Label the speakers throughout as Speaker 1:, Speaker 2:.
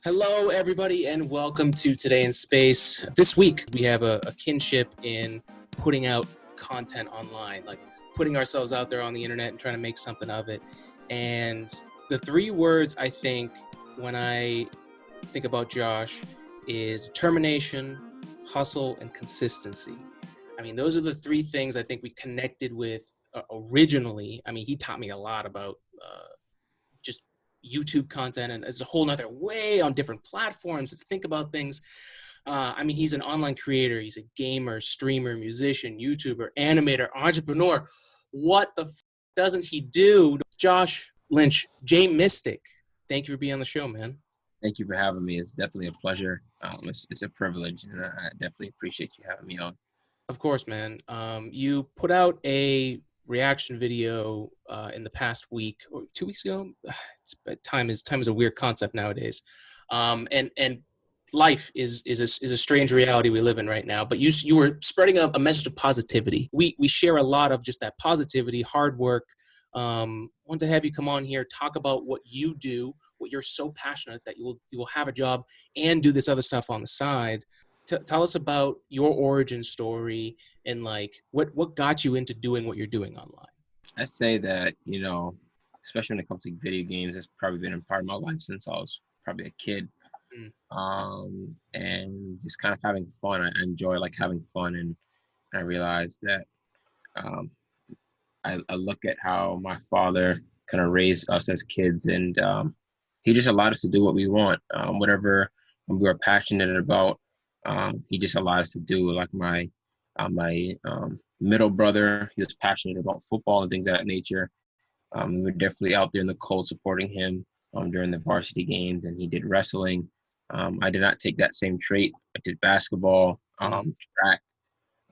Speaker 1: Hello, everybody, and welcome to Today in Space. This week, we have a kinship in putting out content online, like putting ourselves out there on the internet and trying to make something of it. And the three words I think when I think about Josh is determination, hustle, and consistency. I mean, those are the three things I think we connected with originally. I mean, he taught me a lot about just YouTube content, and it's a whole nother way on different platforms to think about things. I mean, he's an online creator. He's a gamer, streamer, musician, YouTuber, animator, entrepreneur. What the doesn't he do? Josh Lynch, J Mystic, thank you for being on the show, man.
Speaker 2: Thank you for having me. It's definitely a pleasure. It's a privilege, and I definitely appreciate you having me on.
Speaker 1: Of course, man. You put out a reaction video in the past week or 2 weeks ago. Time is a weird concept nowadays, and life is a strange reality we live in right now. But you were spreading a message of positivity. We share a lot of just that positivity, hard work. Want to have you come on here, talk about what you do, what you're so passionate that you will have a job and do this other stuff on the side. Tell us about your origin story and like what got you into doing what you're doing online.
Speaker 2: I say that, especially when it comes to video games, it's probably been a part of my life since I was probably a kid. And just kind of having fun. I enjoy like having fun, and I realized that I look at how my father kind of raised us as kids, and he just allowed us to do what we want, whatever we were passionate about. He just allowed us to do. Like my middle brother, he was passionate about football and things of that nature. We were definitely out there in the cold supporting him during the varsity games, and he did wrestling. I did not take that same trait. I did basketball, track,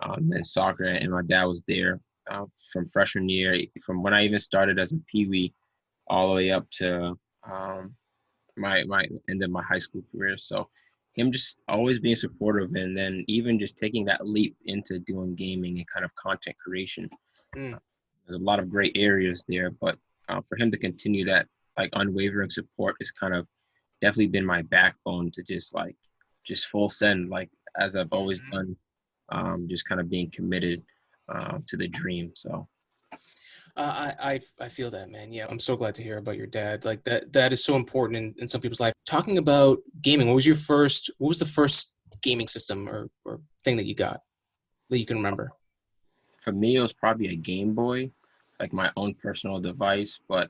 Speaker 2: and soccer, and my dad was there from freshman year, from when I even started as a peewee, all the way up to my end of my high school career. So him just always being supportive, and then even just taking that leap into doing gaming and kind of content creation. There's a lot of great areas there, but for him to continue that like unwavering support is kind of definitely been my backbone to just full send, like as I've always done, just kind of being committed to the dream. So
Speaker 1: I feel that, man. Yeah, I'm so glad to hear about your dad. Like that is so important in some people's life. Talking about gaming, what was the first gaming system or thing that you got that you can remember?
Speaker 2: For me, it was probably a Game Boy, like my own personal device, but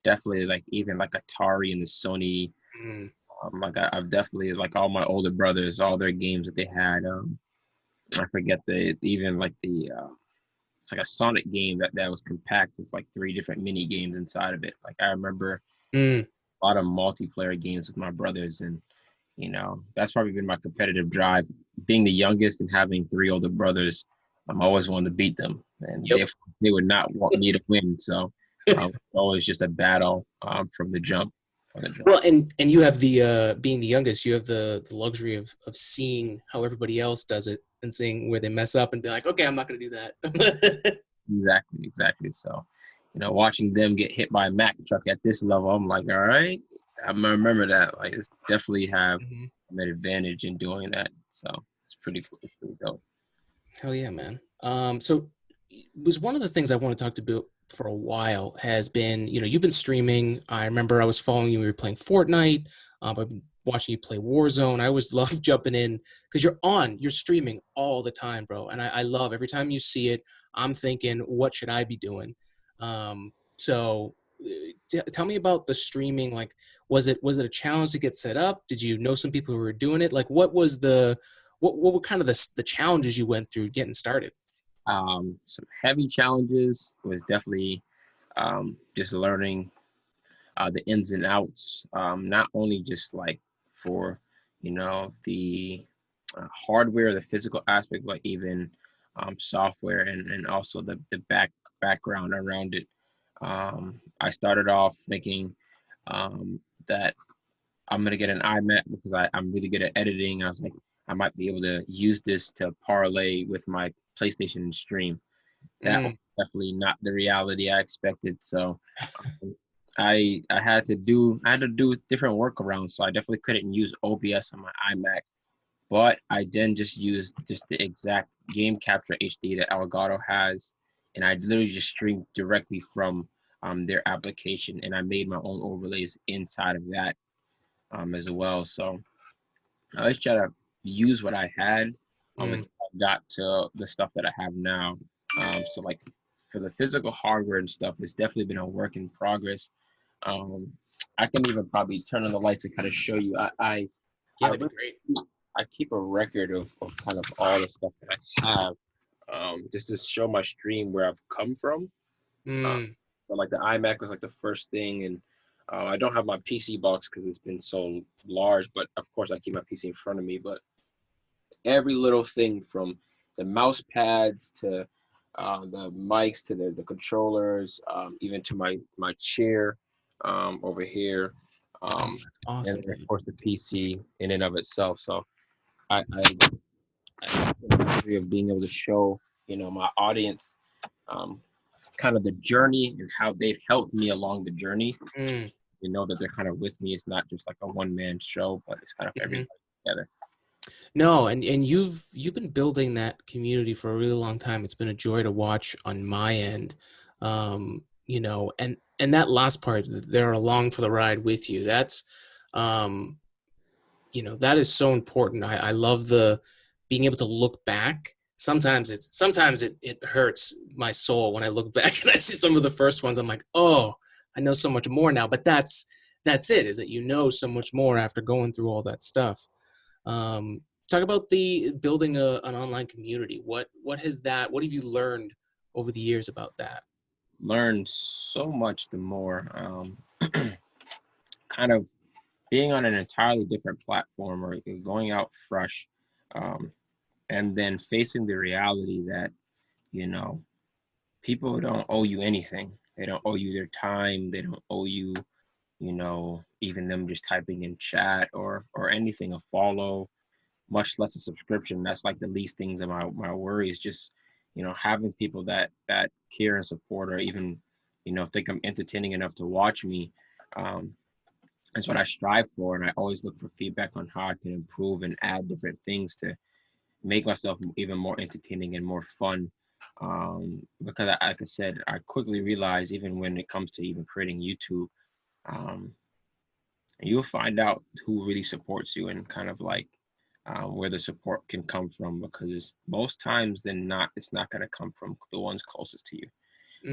Speaker 2: definitely like even like Atari and the Sony. Like I've definitely, like all my older brothers, all their games that they had. I forget even like it's like a Sonic game that was compact. It's like 3 different mini games inside of it. Like I remember a lot of multiplayer games with my brothers, and that's probably been my competitive drive. Being the youngest and having 3 older brothers, I'm always wanting to beat them, and they would not want me to win. So always just a battle from the jump.
Speaker 1: Well, and you have the being the youngest, you have the luxury of seeing how everybody else does it and seeing where they mess up and be like, okay, I'm not going to do that.
Speaker 2: Exactly. So, watching them get hit by a Mack truck at this level, I'm like, all right, I remember that. Like, it's definitely have an advantage in doing that. So it's pretty cool. It's pretty dope.
Speaker 1: Hell yeah, man. So it was one of the things I want to talk to you for a while has been, you've been streaming. I remember I was following you. We were playing Fortnite. I've been watching you play Warzone. I always love jumping in because you're streaming all the time, bro. And I love every time you see it, I'm thinking, what should I be doing? So tell me about the streaming. Like, was it a challenge to get set up? Did you know some people who were doing it? Like, what were kind of the challenges you went through getting started?
Speaker 2: Some heavy challenges was definitely just learning the ins and outs, not only just like for the hardware, the physical aspect, but even software and also the background around it. I started off thinking that I'm gonna get an iMac because I'm really good at editing. I was like, I might be able to use this to parlay with my PlayStation and stream. That was definitely not the reality I expected. So I had to do different workarounds, so I definitely couldn't use OBS on my iMac. But I then just used just the exact game capture HD that Elgato has, and I literally just streamed directly from their application, and I made my own overlays inside of that as well. So I always try to use what I had
Speaker 1: Mm,
Speaker 2: until I got to the stuff that I have now. So like for the physical hardware and stuff, it's definitely been a work in progress. Um, I can even probably turn on the lights and kind of show you.
Speaker 1: yeah,
Speaker 2: I
Speaker 1: that'd be
Speaker 2: really
Speaker 1: great.
Speaker 2: I keep a record of kind of all the stuff that I have, just to show my stream where I've come from. Uh,
Speaker 1: Mm,
Speaker 2: so like the iMac was like the first thing, and I don't have my PC box because it's been so large. But of course, I keep my PC in front of me. But every little thing from the mouse pads to the mics to the controllers, even to my chair over here,
Speaker 1: oh,
Speaker 2: um,
Speaker 1: that's
Speaker 2: and
Speaker 1: awesome,
Speaker 2: then of
Speaker 1: dude.
Speaker 2: course the PC in and of itself. So I have the luxury of being able to show my audience um, kind of the journey and how they've helped me along the journey.
Speaker 1: Mm,
Speaker 2: You know that they're kind of with me. It's not just like a one man show, but it's kind of
Speaker 1: hmm.
Speaker 2: everybody together.
Speaker 1: No, and you've been building that community for a really long time. It's been a joy to watch on my end. And that last part, they're along for the ride with you. That's um, that is so important. I love the being able to look back. Sometimes it hurts my soul when I look back and I see some of the first ones. I'm like, oh, I know so much more now. But that's it, is that you know so much more after going through all that stuff. Talk about the building an online community. What have you learned over the years about that?
Speaker 2: Learn so much the more kind of being on an entirely different platform or going out fresh, um, and then facing the reality that you know people don't owe you anything. They don't owe you their time. They don't owe you, even them just typing in chat or anything, a follow, much less a subscription. That's like the least things of my worry is just, having people that care and support or even, think I'm entertaining enough to watch me. Um, that's what I strive for. And I always look for feedback on how I can improve and add different things to make myself even more entertaining and more fun. Because like I said, I quickly realized even when it comes to even creating YouTube, um, you'll find out who really supports you and kind of like where the support can come from. Because most times than not, it's not going to come from the ones closest to you.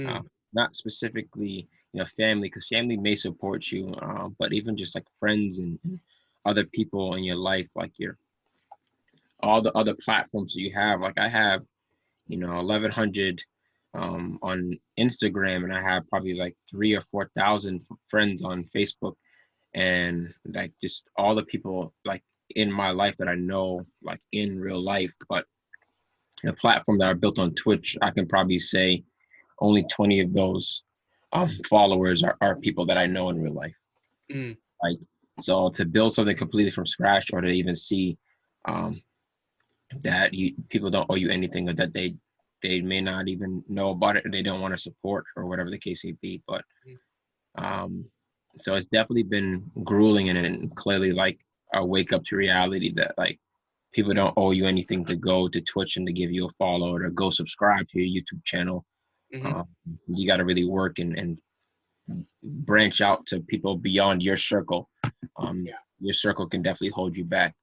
Speaker 2: Uh,
Speaker 1: Mm,
Speaker 2: Not specifically, family, because family may support you, but even just like friends and other people in your life, like your all the other platforms that you have. Like I have 1100 on Instagram, and I have probably like 3 or 4 thousand friends on Facebook, and like just all the people like in my life that I know like in real life. But the platform that I built on Twitch, I can probably say only 20 of those followers are people that I know in real life.
Speaker 1: mm,
Speaker 2: Like, so to build something completely from scratch, or to even see um, that people don't owe you anything, or that they may not even know about it, or they don't want to support, or whatever the case may be. But
Speaker 1: mm,
Speaker 2: um, so it's definitely been grueling, and clearly like a wake up to reality that like people don't owe you anything to go to Twitch and to give you a follow or to go subscribe to your YouTube channel.
Speaker 1: hmm.
Speaker 2: Um, you got to really work and branch out to people beyond your circle. Um,
Speaker 1: Yeah.
Speaker 2: your circle can definitely hold you back.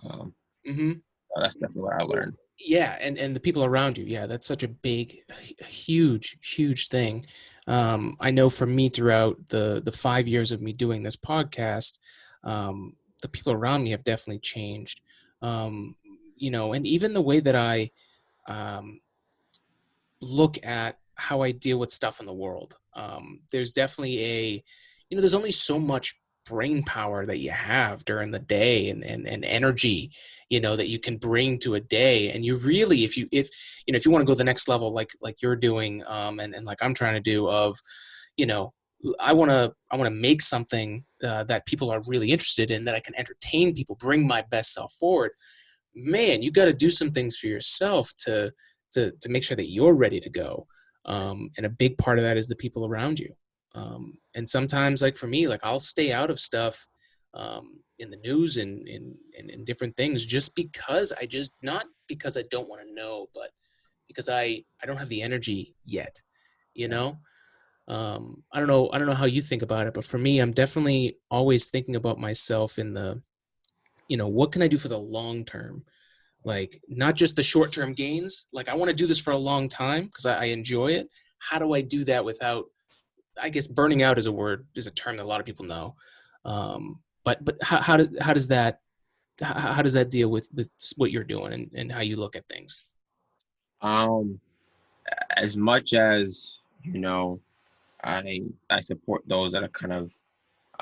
Speaker 2: Um,
Speaker 1: Hmm.
Speaker 2: so that's definitely what I learned.
Speaker 1: Yeah, and the people around you. Yeah, that's such a big, huge thing. I know for me, throughout the 5 years of me doing this podcast, the people around me have definitely changed. And even the way that I um, look at how I deal with stuff in the world. There's definitely there's only so much brain power that you have during the day, and energy, that you can bring to a day. And you really, if you want to go the next level, like you're doing, and like I'm trying to do, of, you know, I want to make something that people are really interested in, that I can entertain people, bring my best self forward. Man, you got to do some things for yourself to make sure that you're ready to go. And a big part of that is the people around you. And sometimes, like for me, like I'll stay out of stuff in the news and in different things just because I just, not because I don't want to know, but because I don't have the energy yet, you
Speaker 2: Yeah.
Speaker 1: know. I don't know how you think about it, but for me, I'm definitely always thinking about myself in the, what can I do for the long term? Like not just the short term gains. Like I want to do this for a long time because I enjoy it. How do I do that without, I guess burning out is a word, is a term that a lot of people know. But how does that, how does that deal with what you're doing and how you look at things?
Speaker 2: Um, as much as, you know, I support those that are kind of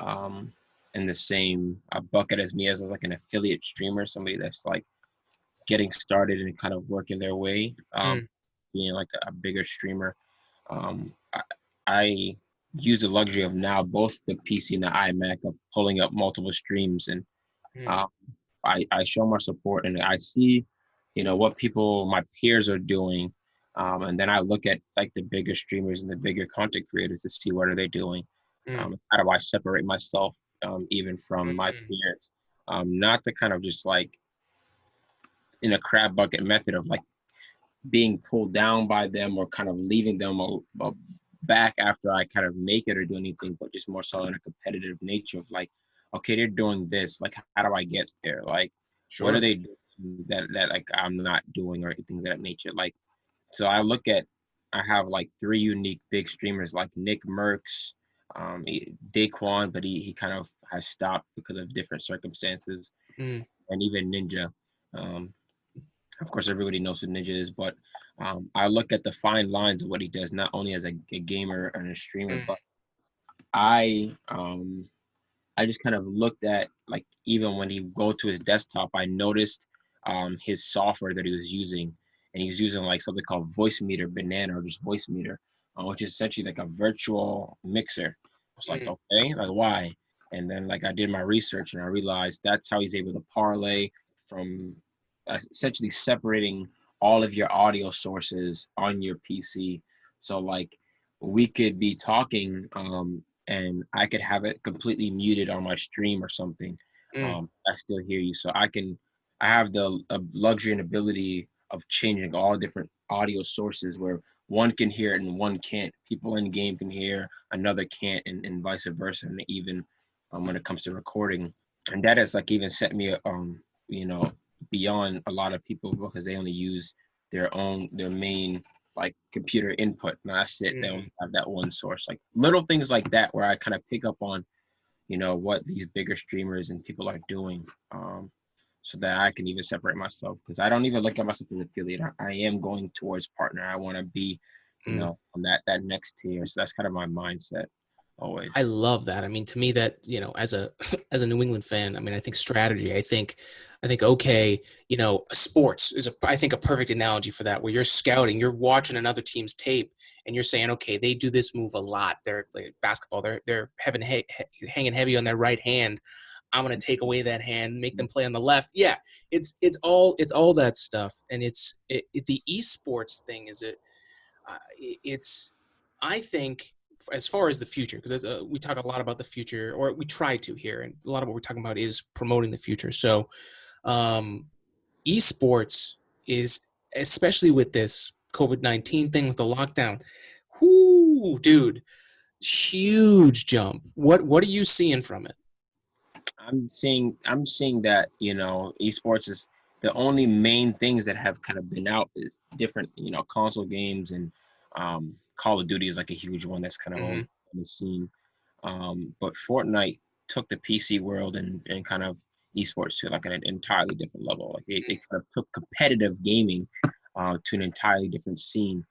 Speaker 2: um in the same bucket as me, as like an affiliate streamer, somebody that's like getting started and kind of working their way,
Speaker 1: Mm,
Speaker 2: being like a bigger streamer. Um, I use the luxury of now both the PC and the iMac of pulling up multiple streams, and
Speaker 1: mm,
Speaker 2: uh, I show my support and I see, what people, my peers are doing. And then I look at like the bigger streamers and the bigger content creators to see what are they doing.
Speaker 1: mm,
Speaker 2: How do I separate myself even from my
Speaker 1: mm,
Speaker 2: peers? Not to kind of just like in a crab bucket method of like being pulled down by them or kind of leaving them back after I kind of make it or do anything, but just more so in a competitive nature of like, okay, they're doing this. Like, how do I get there? Like, what are
Speaker 1: sure.
Speaker 2: they doing that like I'm not doing or things of that nature? Like, so I look at, I have like three unique big streamers like Nick Merckx, Daquan, but he kind of has stopped because of different circumstances,
Speaker 1: Mm,
Speaker 2: and even Ninja. Um, of course, everybody knows who Ninja is, but I look at the fine lines of what he does, not only as a gamer and a streamer,
Speaker 1: mm,
Speaker 2: but I um, I just kind of looked at like even when he go to his desktop, I noticed his software that he was using, and he was using like something called Voice Meter Banana or just Voice Meter, which is essentially like a virtual mixer. I was like,
Speaker 1: mm,
Speaker 2: okay, like why? And then like I did my research and I realized that's how he's able to parlay from essentially separating all of your audio sources on your PC. So like we could be talking and I could have it completely muted on my stream or something.
Speaker 1: mm,
Speaker 2: I still hear you. So I have the luxury and ability of changing all different audio sources where one can hear it and one can't. People in the game can hear, another can't, and vice versa. And even when it comes to recording, and that has like even set me, you know, beyond a lot of people because they only use their main like computer input. And that's it. They
Speaker 1: mm.
Speaker 2: only have that one source. Like little things like that where I kind of pick up on, what these bigger streamers and people are doing. So that I can even separate myself because I don't even look at myself as an affiliate. I am going towards partner. I want to be,
Speaker 1: Mm.
Speaker 2: on that next tier. So that's kind of my mindset always.
Speaker 1: I love that. I mean, to me, that, as a as a New England fan, I mean, I think strategy. I think okay, sports is I think a perfect analogy for that. Where you're scouting, you're watching another team's tape, and you're saying, okay, they do this move a lot. They're like basketball. They're hanging heavy on their right hand. I'm gonna take away that hand, make them play on the left. Yeah, it's all that stuff, and the esports thing is it's I think as far as the future, because we talk a lot about the future, or we try to here, and a lot of what we're talking about is promoting the future. So, um, esports is, especially with this COVID-19 thing with the lockdown. Whoo, dude, huge jump. What are you seeing from it?
Speaker 2: I'm seeing that, esports is the only main things that have kind of been out is different, console games, and Call of Duty is like a huge one that's kind of always
Speaker 1: Mm-hmm.
Speaker 2: on the scene. But Fortnite took the PC world and kind of esports to like an entirely different level. Like it kind of took competitive gaming to an entirely different scene.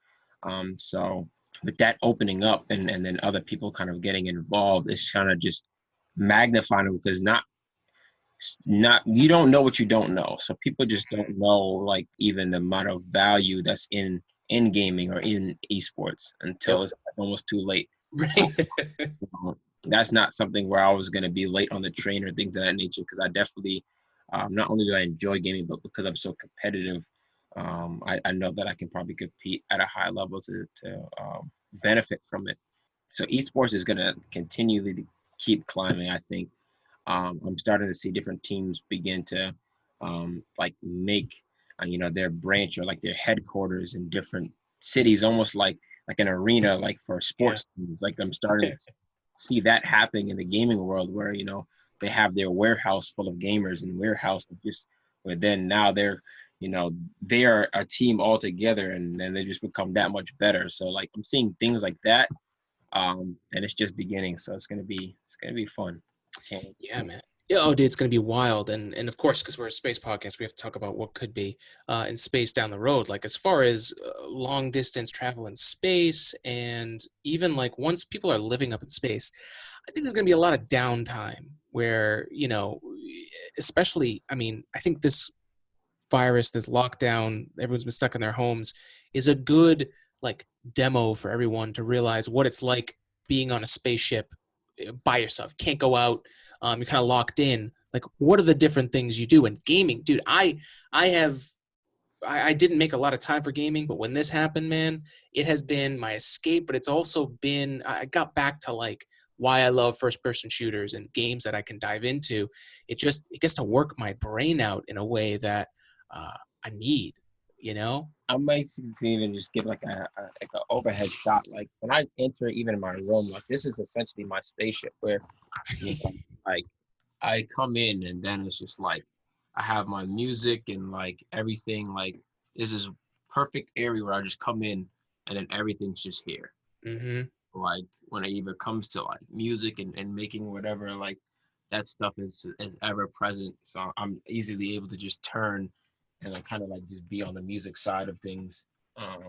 Speaker 2: So with that opening up and then other people kind of getting involved, it's kind of just magnifying it because not you don't know what you don't know. So people just don't know like even the amount of value that's in gaming or in esports
Speaker 1: Yep.
Speaker 2: until it's like almost too late.
Speaker 1: Right.
Speaker 2: Um, that's not something where I was going to be late on the train or things of that nature because I definitely, not only do I enjoy gaming, but because I'm so competitive, I know that I can probably compete at a high level to benefit from it. So esports is gonna continually to keep climbing. I think I'm starting to see different teams begin to like make their branch or like their headquarters in different cities, almost like an arena, like for
Speaker 1: Yeah.
Speaker 2: sports teams. Like I'm starting to see that happening in the gaming world, where they have their warehouse full of gamers and warehouse of just where then now you know they are a team all together, and then they just become that much better. So like I'm seeing things like that, and it's just beginning. So it's gonna be fun. Can't wait to
Speaker 1: Yeah,
Speaker 2: see.
Speaker 1: man. Yeah, oh, dude, it's gonna be wild, and of course, because we're a space podcast, we have to talk about what could be in space down the road. Like as far as long distance travel in space, and even like once people are living up in space, I think there's gonna be a lot of downtime where especially, I mean, I think this virus, this lockdown, everyone's been stuck in their homes, is a good like demo for everyone to realize what it's like being on a spaceship by yourself. You can't go out. You're kind of locked in. Like, what are the different things you do? And gaming, dude, I have I didn't make a lot of time for gaming, but when this happened, man, it has been my escape. But it's also been I got back to like why I love first person shooters and games that I can dive into. It gets to work my brain out in a way that I need, you know?
Speaker 2: I might even just give like like an overhead shot. Like when I enter even my room, like this is essentially my spaceship where like I come in and then it's just like I have my music and like everything. Like this is perfect area where I just come in and then everything's just here.
Speaker 1: Mm-hmm.
Speaker 2: Like when it even comes to like music and making whatever, like that stuff is ever present. So I'm easily able to just turn and I kind of like just be on the music side of things. And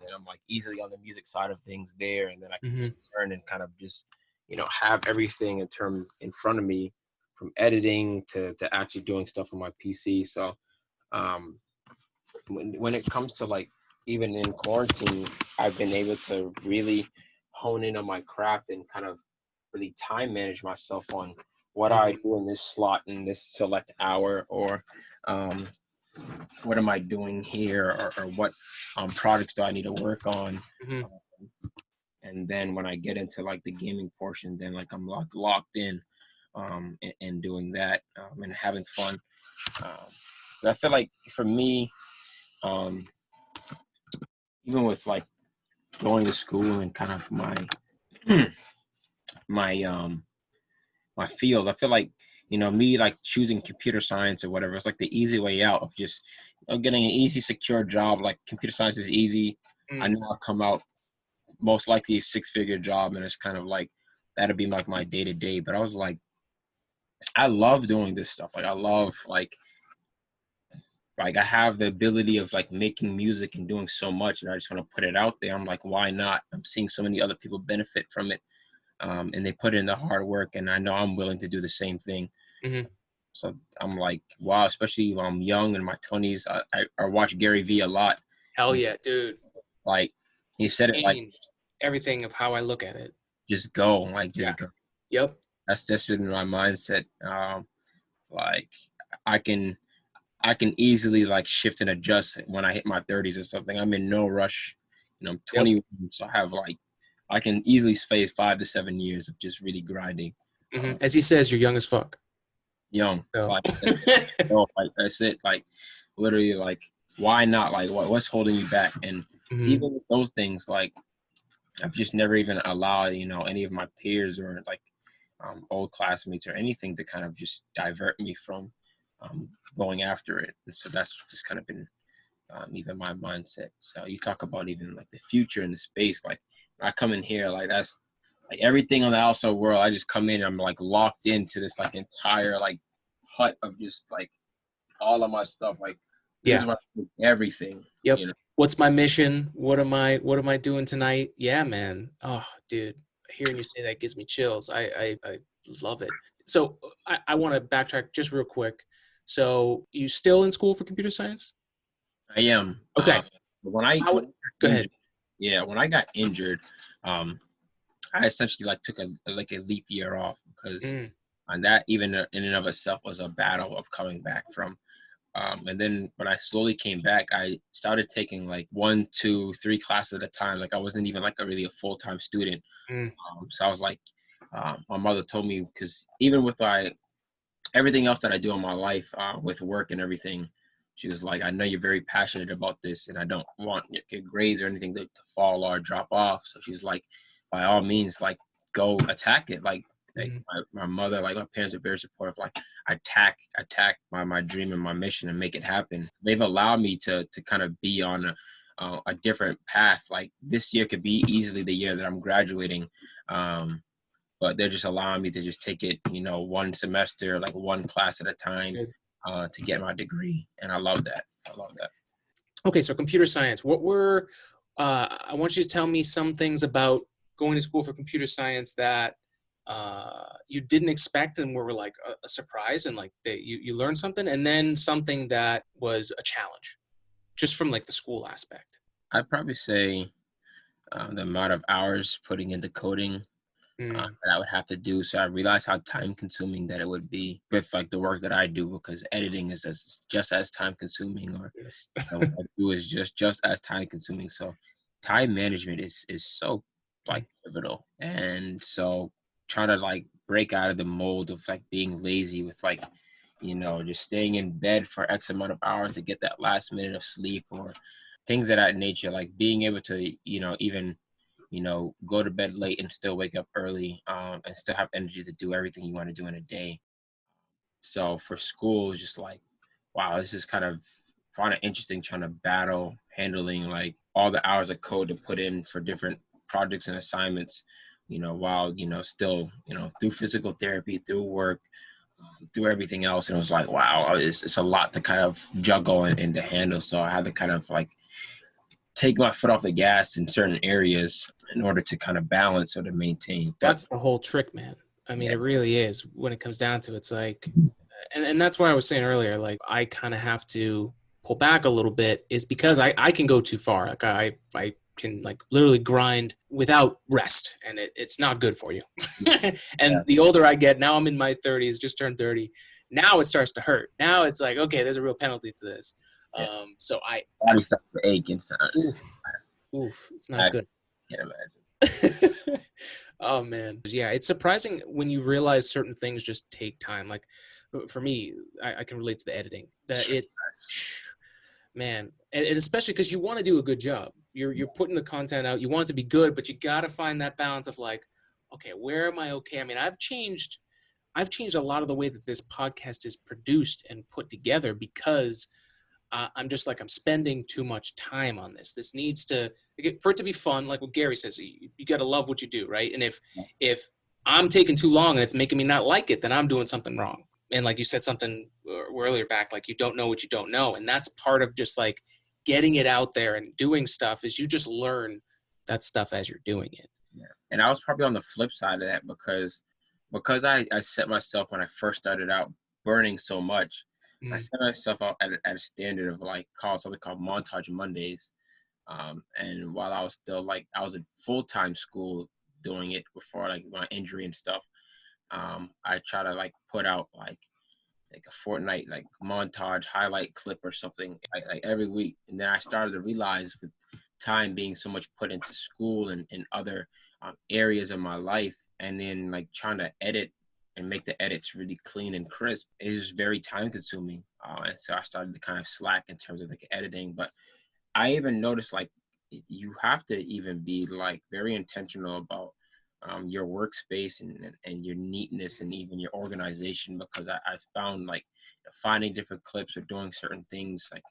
Speaker 2: then I'm like easily on the music side of things there, and then I can
Speaker 1: Mm-hmm.
Speaker 2: just turn and kind of just have everything in front of me, from editing to actually doing stuff on my PC. So um, when it comes to like even in quarantine, I've been able to really hone in on my craft and kind of really time manage myself on what I
Speaker 1: Mm-hmm.
Speaker 2: do in this slot in this select hour, or um, what am I doing here, or what projects do I need to work on.
Speaker 1: Mm-hmm.
Speaker 2: And then when I get into like the gaming portion, then like I'm locked in, and doing that, and having fun. Um, but I feel like for me, um, even with like going to school and kind of my my my field, I feel like me like choosing computer science or whatever. It's like the easy way out of just getting an easy, secure job. Like computer science is easy. I
Speaker 1: Mm.
Speaker 2: know I'll come out most likely a six-figure job, and it's kind of like that'd be like my day to day. But I was like, I love doing this stuff. Like I love like I have the ability of like making music and doing so much, and I just want to put it out there. I'm like, why not? I'm seeing so many other people benefit from it, and they put in the hard work, and I know I'm willing to do the same thing.
Speaker 1: Mm-hmm.
Speaker 2: So I'm like, wow, especially when I'm young in my 20s. I watch Gary Vee a lot.
Speaker 1: Hell yeah, dude.
Speaker 2: Like he
Speaker 1: It's
Speaker 2: said it like,
Speaker 1: changed everything of how I look at it.
Speaker 2: just go, like
Speaker 1: Yeah.
Speaker 2: just go.
Speaker 1: Yep.
Speaker 2: That's just been my mindset. Like I can I can easily like shift and adjust when I hit my 30s or something. I'm in no rush. I'm
Speaker 1: Yep.
Speaker 2: 21, so I have like I can easily face 5 to 7 years of just really grinding.
Speaker 1: Mm-hmm. As he says, you're young as fuck.
Speaker 2: Young,
Speaker 1: So.
Speaker 2: like that's it. Like literally, like why not? Like what's holding you back? And
Speaker 1: Mm-hmm.
Speaker 2: even with those things, like I've just never even allowed any of my peers or like old classmates or anything to kind of just divert me from going after it. And so that's just kind of been even my mindset. So you talk about even like the future and the space. Like when I come in here, like that's like everything on the outside world. I just come in, I'm like locked into this like entire like hut of just like all of my stuff. Like this is
Speaker 1: Yeah.
Speaker 2: what I do, everything.
Speaker 1: Yep.
Speaker 2: You know,
Speaker 1: What's my mission? What am I doing tonight? Yeah, man. Oh, dude. Hearing you say that gives me chills. I love it. So I want to backtrack just real quick. So you still in school for computer science?
Speaker 2: I am.
Speaker 1: Okay.
Speaker 2: When I
Speaker 1: How,
Speaker 2: when I got
Speaker 1: go ahead.
Speaker 2: injured, yeah, when I got injured, I essentially like took like a leap year off because
Speaker 1: Mm,
Speaker 2: and that even in and of itself was a battle of coming back from. And then when I slowly came back, I started taking like 1, 2, 3 classes at a time. Like I wasn't even like really a full-time student.
Speaker 1: Mm,
Speaker 2: So I was like, my mother told me, because even with everything else that I do in my life, with work and everything, she was like, I know you're very passionate about this, and I don't want your grades or anything to fall or drop off. So she's like, by all means, like go attack it. Like
Speaker 1: mm,
Speaker 2: my mother, like my parents are very supportive. Like attack my dream and my mission and make it happen. They've allowed me to kind of be on a different path. Like this year could be easily the year that I'm graduating. But they're just allowing me to just take it, one semester, like one class at a time,
Speaker 1: good.
Speaker 2: to get my degree. And I love that. I love that.
Speaker 1: Okay, so computer science. I want you to tell me some things about going to school for computer science that you didn't expect and were like a surprise, and like you learned something, and then something that was a challenge, just from like the school aspect.
Speaker 2: I'd probably say the amount of hours putting into coding,
Speaker 1: Mm,
Speaker 2: that I would have to do. So I realized how time consuming that it would be with like the work that I do, because editing is just as time consuming, or
Speaker 1: yes.
Speaker 2: what I do is just as time consuming. So time management is so like
Speaker 1: Mm,
Speaker 2: pivotal. And so trying to like break out of the mold of like being lazy with like, just staying in bed for X amount of hours to get that last minute of sleep, or things of that nature, like being able to, even, go to bed late and still wake up early, and still have energy to do everything you want to do in a day. So for school, it's just like, wow, this is kind of interesting, trying to battle handling like all the hours of code to put in for different projects and assignments, while, still, through physical therapy, through work, through everything else. And it was like, wow, it's a lot to kind of juggle and to handle. So I had to kind of like take my foot off the gas in certain areas in order to kind of balance or to maintain. But
Speaker 1: That's the whole trick, man. I mean,
Speaker 2: yeah,
Speaker 1: it really is. When it comes down to it, it's like, and that's why I was saying earlier, like I kind of have to pull back a little bit, is because I can go too far. Like I can like literally grind without rest, and it's not good for you.
Speaker 2: yeah,
Speaker 1: And the older I get, now I'm in my 30s, just turned 30. Now it starts to hurt. Now it's like, okay, there's a real penalty to this.
Speaker 2: yeah.
Speaker 1: So
Speaker 2: Body starts to ache and sometimes.
Speaker 1: oof, oof, it's not
Speaker 2: I
Speaker 1: good.
Speaker 2: can't imagine.
Speaker 1: Oh man, yeah, it's surprising when you realize certain things just take time. Like for me, I can relate to the editing. That it, man, and especially because you want to do a good job. You're putting the content out. You want it to be good, but you got to find that balance of like, okay, where am I okay? I mean, I've changed a lot of the way that this podcast is produced and put together because I'm just like, I'm spending too much time on this. This needs to, for it to be fun, like what Gary says, you got to love what you do, right? And if I'm taking too long and it's making me not like it, then I'm doing something wrong. And like you said something earlier back, like you don't know what you don't know. And that's part of just like getting it out there and doing stuff, is you just learn that stuff as you're doing it.
Speaker 2: Yeah. And I was probably on the flip side of that, because I set myself when I first started out burning so much. I
Speaker 1: Mm,
Speaker 2: set myself out at a standard of like something called Montage Mondays. And while I was still like, I was in full-time school doing it before like my injury and stuff. I try to like put out like a fortnight like montage highlight clip or something like every week. And then I started to realize, with time being so much put into school and other areas of my life, and then like trying to edit and make the edits really clean and crisp, is very time consuming. And so I started to kind of slack in terms of like editing. But I even noticed like you have to even be like very intentional about your workspace and your neatness and even your organization, because I found like finding different clips or doing certain things like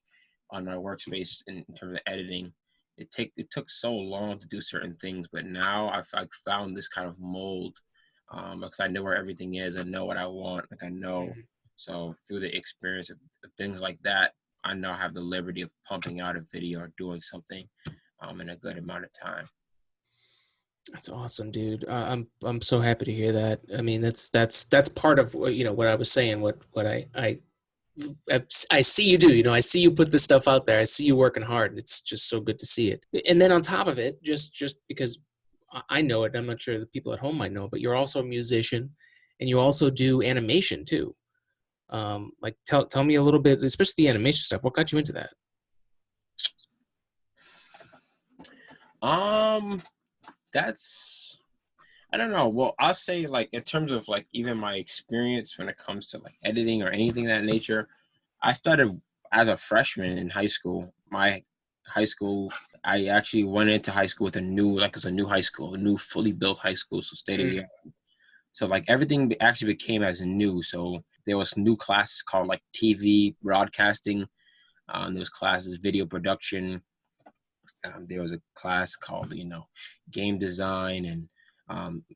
Speaker 2: on my workspace in terms of editing, it took so long to do certain things. But now I've found this kind of mold, because I know where everything is. I know what I want. Like I know.
Speaker 1: mm.
Speaker 2: So through the experience of things like that, I now have the liberty of pumping out a video or doing something in a good amount of time.
Speaker 1: That's awesome, dude. I'm so happy to hear that. I mean, that's part of what I was saying. What I see you do. I see you put this stuff out there. I see you working hard. It's just so good to see it. And then on top of it, just because I know it, I'm not sure the people at home might know, but you're also a musician, and you also do animation too. Like tell me a little bit, especially the animation stuff. What got you into that?
Speaker 2: Um, that's I don't know. Well, I'll say like in terms of like even my experience when it comes to like editing or anything of that nature, I started as a freshman in high school. My high school, I actually went into high school with a new like it's a new high school, a new fully built high school, so state of
Speaker 1: Mm,
Speaker 2: the art. So like everything actually became as new. So there was new classes called like TV broadcasting. There was classes video production. There was a class called, game design and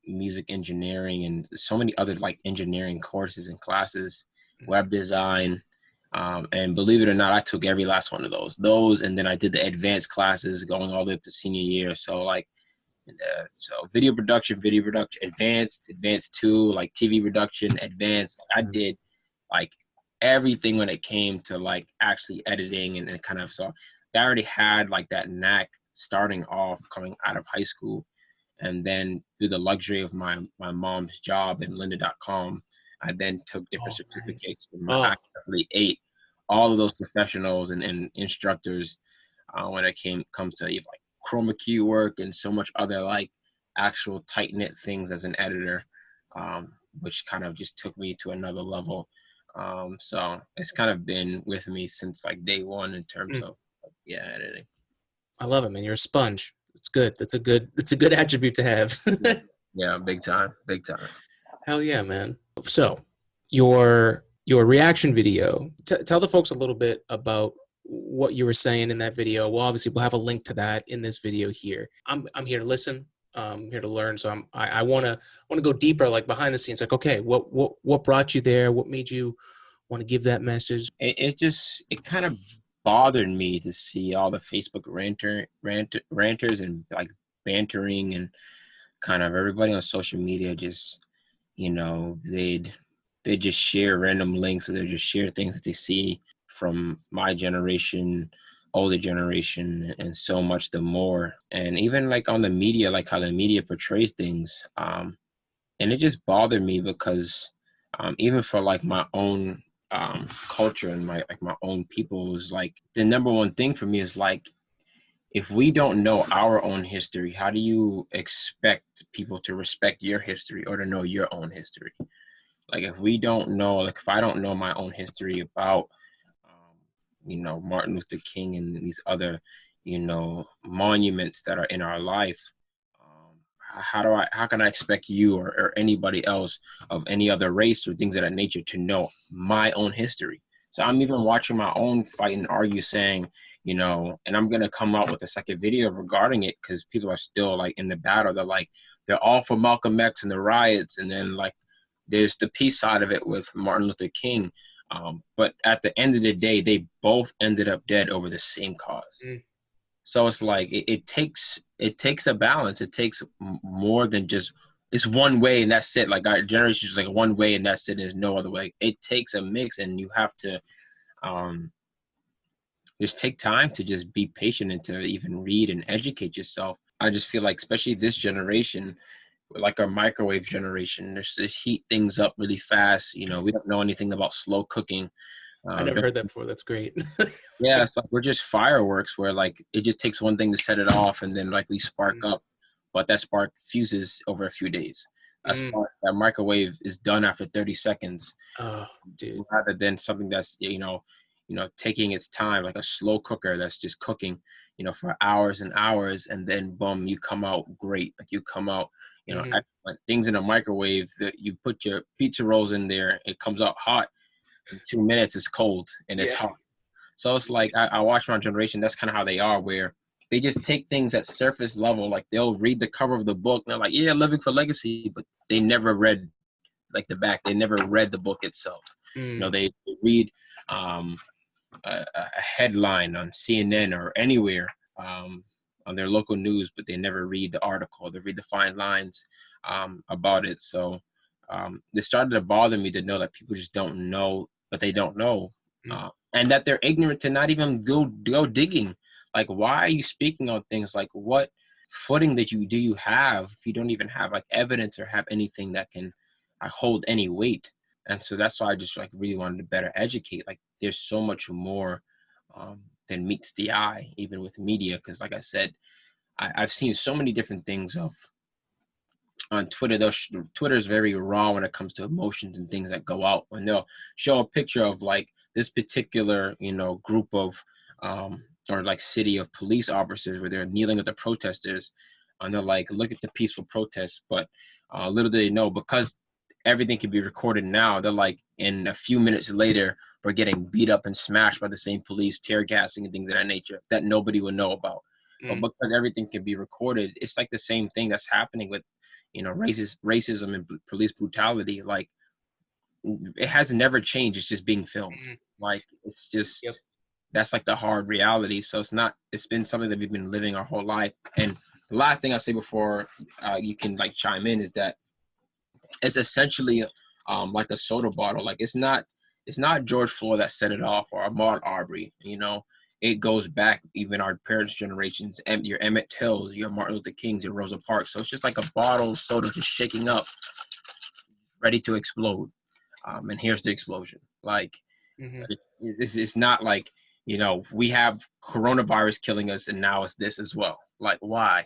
Speaker 2: music engineering and so many other like engineering courses and classes, web design. And believe it or not, I took every last one of those. And then I did the advanced classes going all the way up to senior year. So like, so video production, advanced two, like TV production, advanced. I
Speaker 1: mm.
Speaker 2: did like everything when it came to like actually editing and kind of so I already had like that knack starting off coming out of high school. And then through the luxury of my mom's job in lynda.com, I then took different
Speaker 1: Oh, nice.
Speaker 2: certificates from I
Speaker 1: Oh,
Speaker 2: actually ate all of those professionals and instructors when it comes to like chroma key work and so much other like actual tight knit things as an editor, which kind of just took me to another level. So it's kind of been with me since like day one in terms
Speaker 1: mm.
Speaker 2: of yeah editing.
Speaker 1: I love it, man. You're a sponge. It's good. It's a good attribute to have.
Speaker 2: Yeah, yeah, big time, big time.
Speaker 1: Hell yeah, man. So your reaction video. Tell the folks a little bit about what you were saying in that video. Well, obviously we'll have a link to that in this video here. I'm here to listen. I'm here to learn. So I wanna go deeper, like behind the scenes. Like, okay, what brought you there? What made you want to give that message?
Speaker 2: It kind of bothered me to see all the Facebook ranters and like bantering and kind of everybody on social media just they just share random links or they just share things that they see from my generation, older generation, and so much the more. And even like on the media, like how the media portrays things. And it just bothered me because even for like my own culture and my own people is like the number one thing for me is like if we don't know our own history, how do you expect people to respect your history or to know your own history? Like if we don't know, like if I don't know my own history about, Martin Luther King and these other, monuments that are in our life, how can I expect you or anybody else of any other race or things of that nature to know my own history? So I'm even watching my own fight and argue saying, and I'm going to come out with a second video regarding it because people are still like in the battle. They're all for Malcolm X and the riots. And then like, there's the peace side of it with Martin Luther King. But at the end of the day, they both ended up dead over the same cause.
Speaker 1: Mm.
Speaker 2: So it's like it takes a balance. It takes more than just it's one way and that's it. Like our generation is like one way and that's it. There's no other way. It takes a mix, and you have to um, just take time to just be patient and to even read and educate yourself. I just feel like, especially this generation, like our microwave generation, there's to heat things up really fast. We don't know anything about slow cooking.
Speaker 1: I never heard that before. That's great.
Speaker 2: Yeah, it's like we're just fireworks where like it just takes one thing to set it off and then like we spark
Speaker 1: Mm.
Speaker 2: up, but that spark fuses over a few days.
Speaker 1: Mm.
Speaker 2: That microwave is done after 30 seconds
Speaker 1: Oh, dude.
Speaker 2: rather than something that's taking its time, like a slow cooker that's just cooking, for hours and hours, and then boom, you come out great. Like you come out,
Speaker 1: Hmm.
Speaker 2: excellent. Things in a microwave that you put your pizza rolls in there, it comes out hot. In 2 minutes, it's cold and it's
Speaker 1: Yeah.
Speaker 2: hot. So it's like I watch my generation. That's kind of how they are, where they just take things at surface level. Like they'll read the cover of the book and they're like, "Yeah, living for legacy," but they never read like the back. They never read the book itself.
Speaker 1: Mm.
Speaker 2: They read um, a headline on CNN or anywhere on their local news, but they never read the article. They read the fine lines about it. So it started to bother me to know that people just don't know, but they don't know,
Speaker 1: Mm.
Speaker 2: and that they're ignorant to not even go digging. Like, why are you speaking on things like what footing that you have if you don't even have like evidence or have anything that can hold any weight? And so that's why I just like really wanted to better educate. Like there's so much more than meets the eye, even with media. Because like I said, I've seen so many different things of on Twitter. Twitter is very raw when it comes to emotions and things that go out. When they'll show a picture of like this particular, group of or like city of police officers where they're kneeling with the protesters, and they're like, look at the peaceful protests. But little do they know, because everything can be recorded now, they're like, in a few minutes later, we're getting beat up and smashed by the same police, tear gassing and things of that nature that nobody would know about. But
Speaker 1: Mm.
Speaker 2: because everything can be recorded, it's like the same thing that's happening with, racism and police brutality. Like it has never changed. It's just being filmed.
Speaker 1: Mm.
Speaker 2: Like it's
Speaker 1: Yep.
Speaker 2: just, that's like the hard reality. So it's been something that we've been living our whole life. And the last thing I'll say before you can like chime in is that it's essentially like a soda bottle. Like it's not George Floyd that set it off, or Ahmaud Arbery. It goes back even our parents' generations, and your Emmett Tills, your Martin Luther Kings, your Rosa Parks. So it's just like a bottle of soda just shaking up, ready to explode. And here's the explosion. Like
Speaker 1: Mm-hmm.
Speaker 2: it's not like, we have coronavirus killing us and now it's this as well. Like why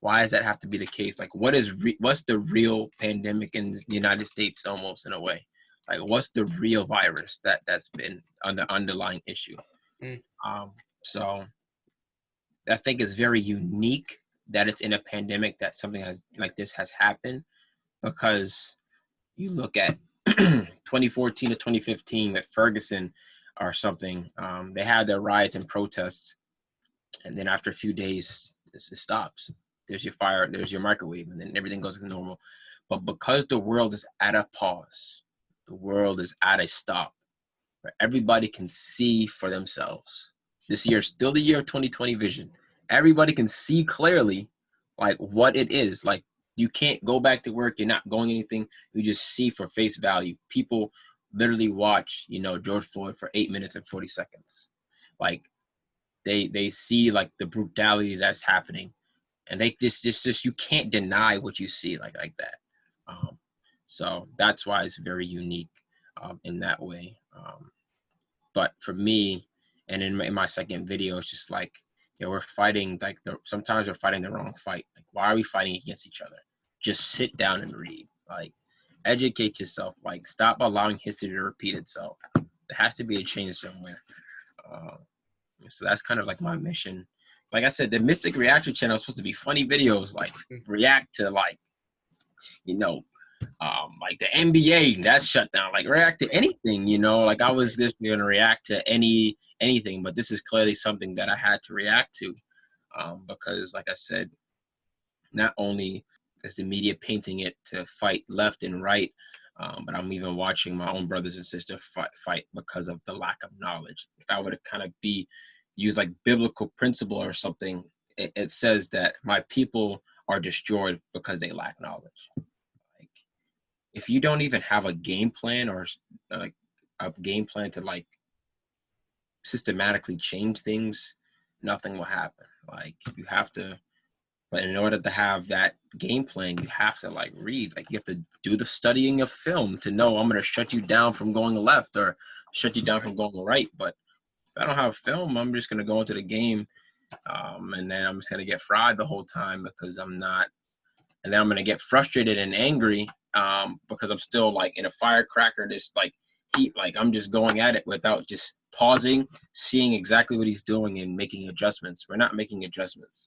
Speaker 2: does that have to be the case? Like what's the real pandemic in the United States, almost in a way? Like what's the real virus that's been on the underlying issue?
Speaker 1: Mm.
Speaker 2: So I think it's very unique that it's in a pandemic that something like this has happened, because you look at 2014 to 2015 with Ferguson or something, they had their riots and protests, and then after a few days, it stops. There's your fire, there's your microwave, and then everything goes to normal. But because the world is at a pause, the world is at a stop, where everybody can see for themselves. This year is still the year of 2020 vision. Everybody can see clearly, like what it is. Like you can't go back to work. You're not going anything. You just see for face value. People literally watch, George Floyd for 8 minutes and 40 seconds. Like they see like the brutality that's happening, and they just you can't deny what you see like that. So that's why it's very unique in that way. But for me, and in my second video, it's just like, we're fighting like sometimes we're fighting the wrong fight. Like, why are we fighting against each other? Just sit down and read. Like, educate yourself. Like, stop allowing history to repeat itself. There has to be a change somewhere. Uh, so that's kind of like my mission. Like I said, the Mystic Reaction channel is supposed to be funny videos, like react to like, like the NBA that's shut down, like react to anything, like I was just gonna react to anything, but this is clearly something that I had to react to, because like I said, not only is the media painting it to fight left and right, but I'm even watching my own brothers and sisters fight because of the lack of knowledge. If I were to kind of use like biblical principle or something, it says that my people are destroyed because they lack knowledge. If you don't even have a game plan, or like a game plan to like systematically change things, nothing will happen. Like you have to, but in order to have that game plan, you have to like read, like you have to do the studying of film to know I'm going to shut you down from going left or shut you down from going right. But if I don't have film, I'm just going to go into the game, and then I'm just going to get fried the whole time because I'm not, and then I'm going to get frustrated and angry because I'm still like in a firecracker, this like heat, like I'm just going at it without just pausing, seeing exactly what he's doing and making adjustments. We're not making adjustments.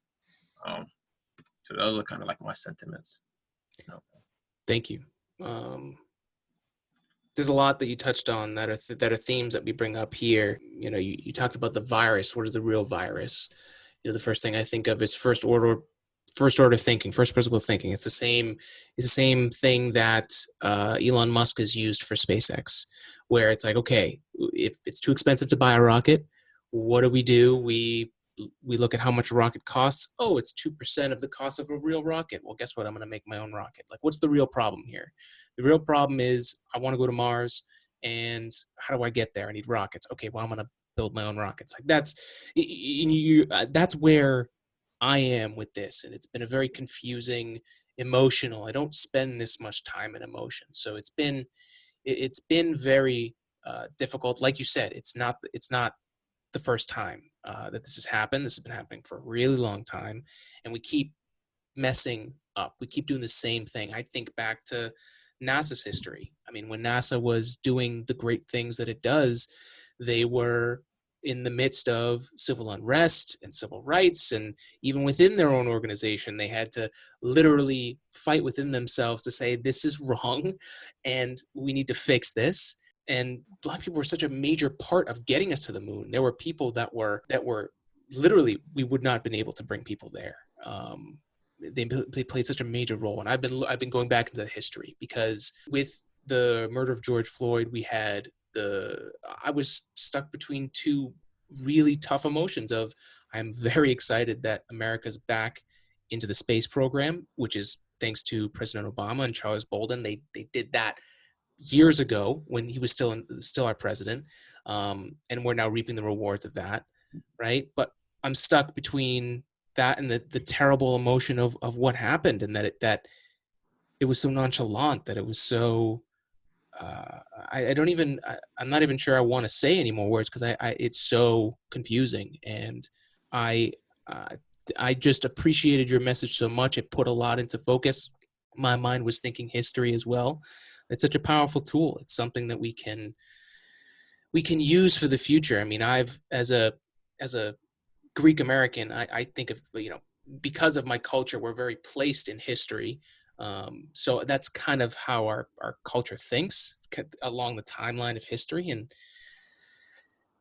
Speaker 2: So those are kind of like my sentiments.
Speaker 1: Thank you. There's a lot that you touched on that are themes that we bring up here. You talked about the virus. What is the real virus? The first thing I think of is first order thinking, first principle thinking. It's the same thing that Elon Musk has used for SpaceX, where it's like, okay, if it's too expensive to buy a rocket, what do? We look at how much a rocket costs. Oh, it's 2% of the cost of a real rocket. Well, guess what? I'm going to make my own rocket. Like, what's the real problem here? The real problem is I want to go to Mars, and how do I get there? I need rockets. Okay, well, I'm going to build my own rockets. Like that's where I am with this, and it's been a very confusing, emotional. I don't spend this much time in emotion, so it's been it's been very difficult. Like you said, it's not the first time that this has happened. This has been happening for a really long time, and we keep messing up. We keep doing the same thing. I think back to NASA's history. I mean, when NASA was doing the great things that it does, they were in the midst of civil unrest and civil rights. And even within their own organization, they had to literally fight within themselves to say, this is wrong and we need to fix this. And Black people were such a major part of getting us to the moon. There were people that were literally, we would not have been able to bring people there. They played such a major role, and I've been going back into the history, because with the murder of George Floyd, I was stuck between two really tough emotions of, I'm very excited that America's back into the space program, which is thanks to President Obama and Charles Bolden. They did that years ago when he was still our president, and we're now reaping the rewards of that, right? But I'm stuck between that and the terrible emotion of what happened, and that it was so nonchalant, that it was so I don't even I'm not even sure I want to say any more words, because it's so confusing. And I uh, I just appreciated your message so much. It put a lot into focus. My mind was thinking history as well. It's such a powerful tool. It's something that we can use for the future. I mean, I've as a Greek American, I think of, because of my culture, we're very placed in history. So that's kind of how our culture thinks along the timeline of history. And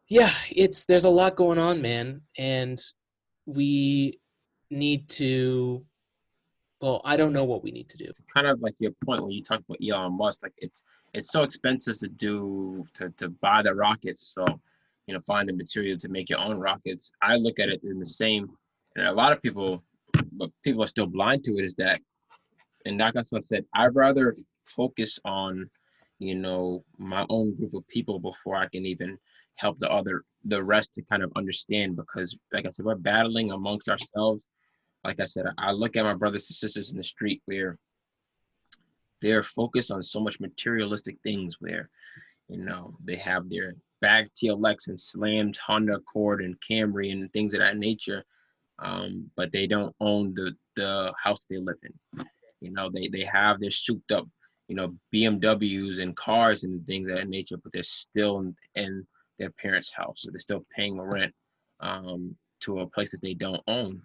Speaker 1: yeah, there's a lot going on, man. And we need to, well, I don't know what we need to do.
Speaker 2: Kind of like your point when you talk about Elon Musk, like it's so expensive to buy the rockets. So, find the material to make your own rockets. I look at it in the same, and a lot of people, but people are still blind to it, is that, and like I said, I'd rather focus on, my own group of people before I can even help the rest to kind of understand, because like I said, we're battling amongst ourselves. Like I said, I look at my brothers and sisters in the street where they're focused on so much materialistic things, where they have their bag TLX and slammed Honda Accord and Camry and things of that nature, but they don't own the house they live in. They have their souped up, BMWs and cars and things of that nature, but they're still in their parents' house, so they're still paying rent to a place that they don't own.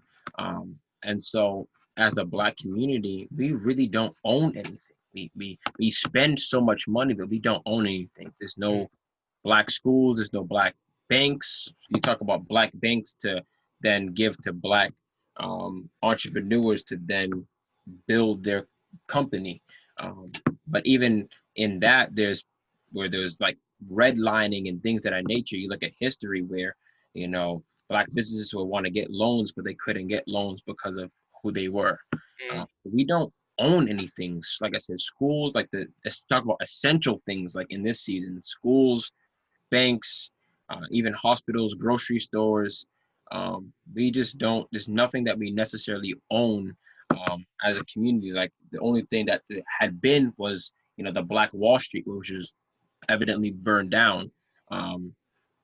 Speaker 2: And so, as a Black community, we really don't own anything. We spend so much money, but we don't own anything. There's no Black schools. There's no Black banks. You talk about Black banks to then give to Black entrepreneurs to then build their company. But even in that, there's like redlining and things of that nature. You look at history where, Black businesses will want to get loans, but they couldn't get loans because of who they were. We don't own anything. Like I said, schools, like let's talk about essential things, like in this season, schools, banks, even hospitals, grocery stores. We just don't, there's nothing that we necessarily own as a community. Like the only thing that had been was, the Black Wall Street, which was evidently burned down.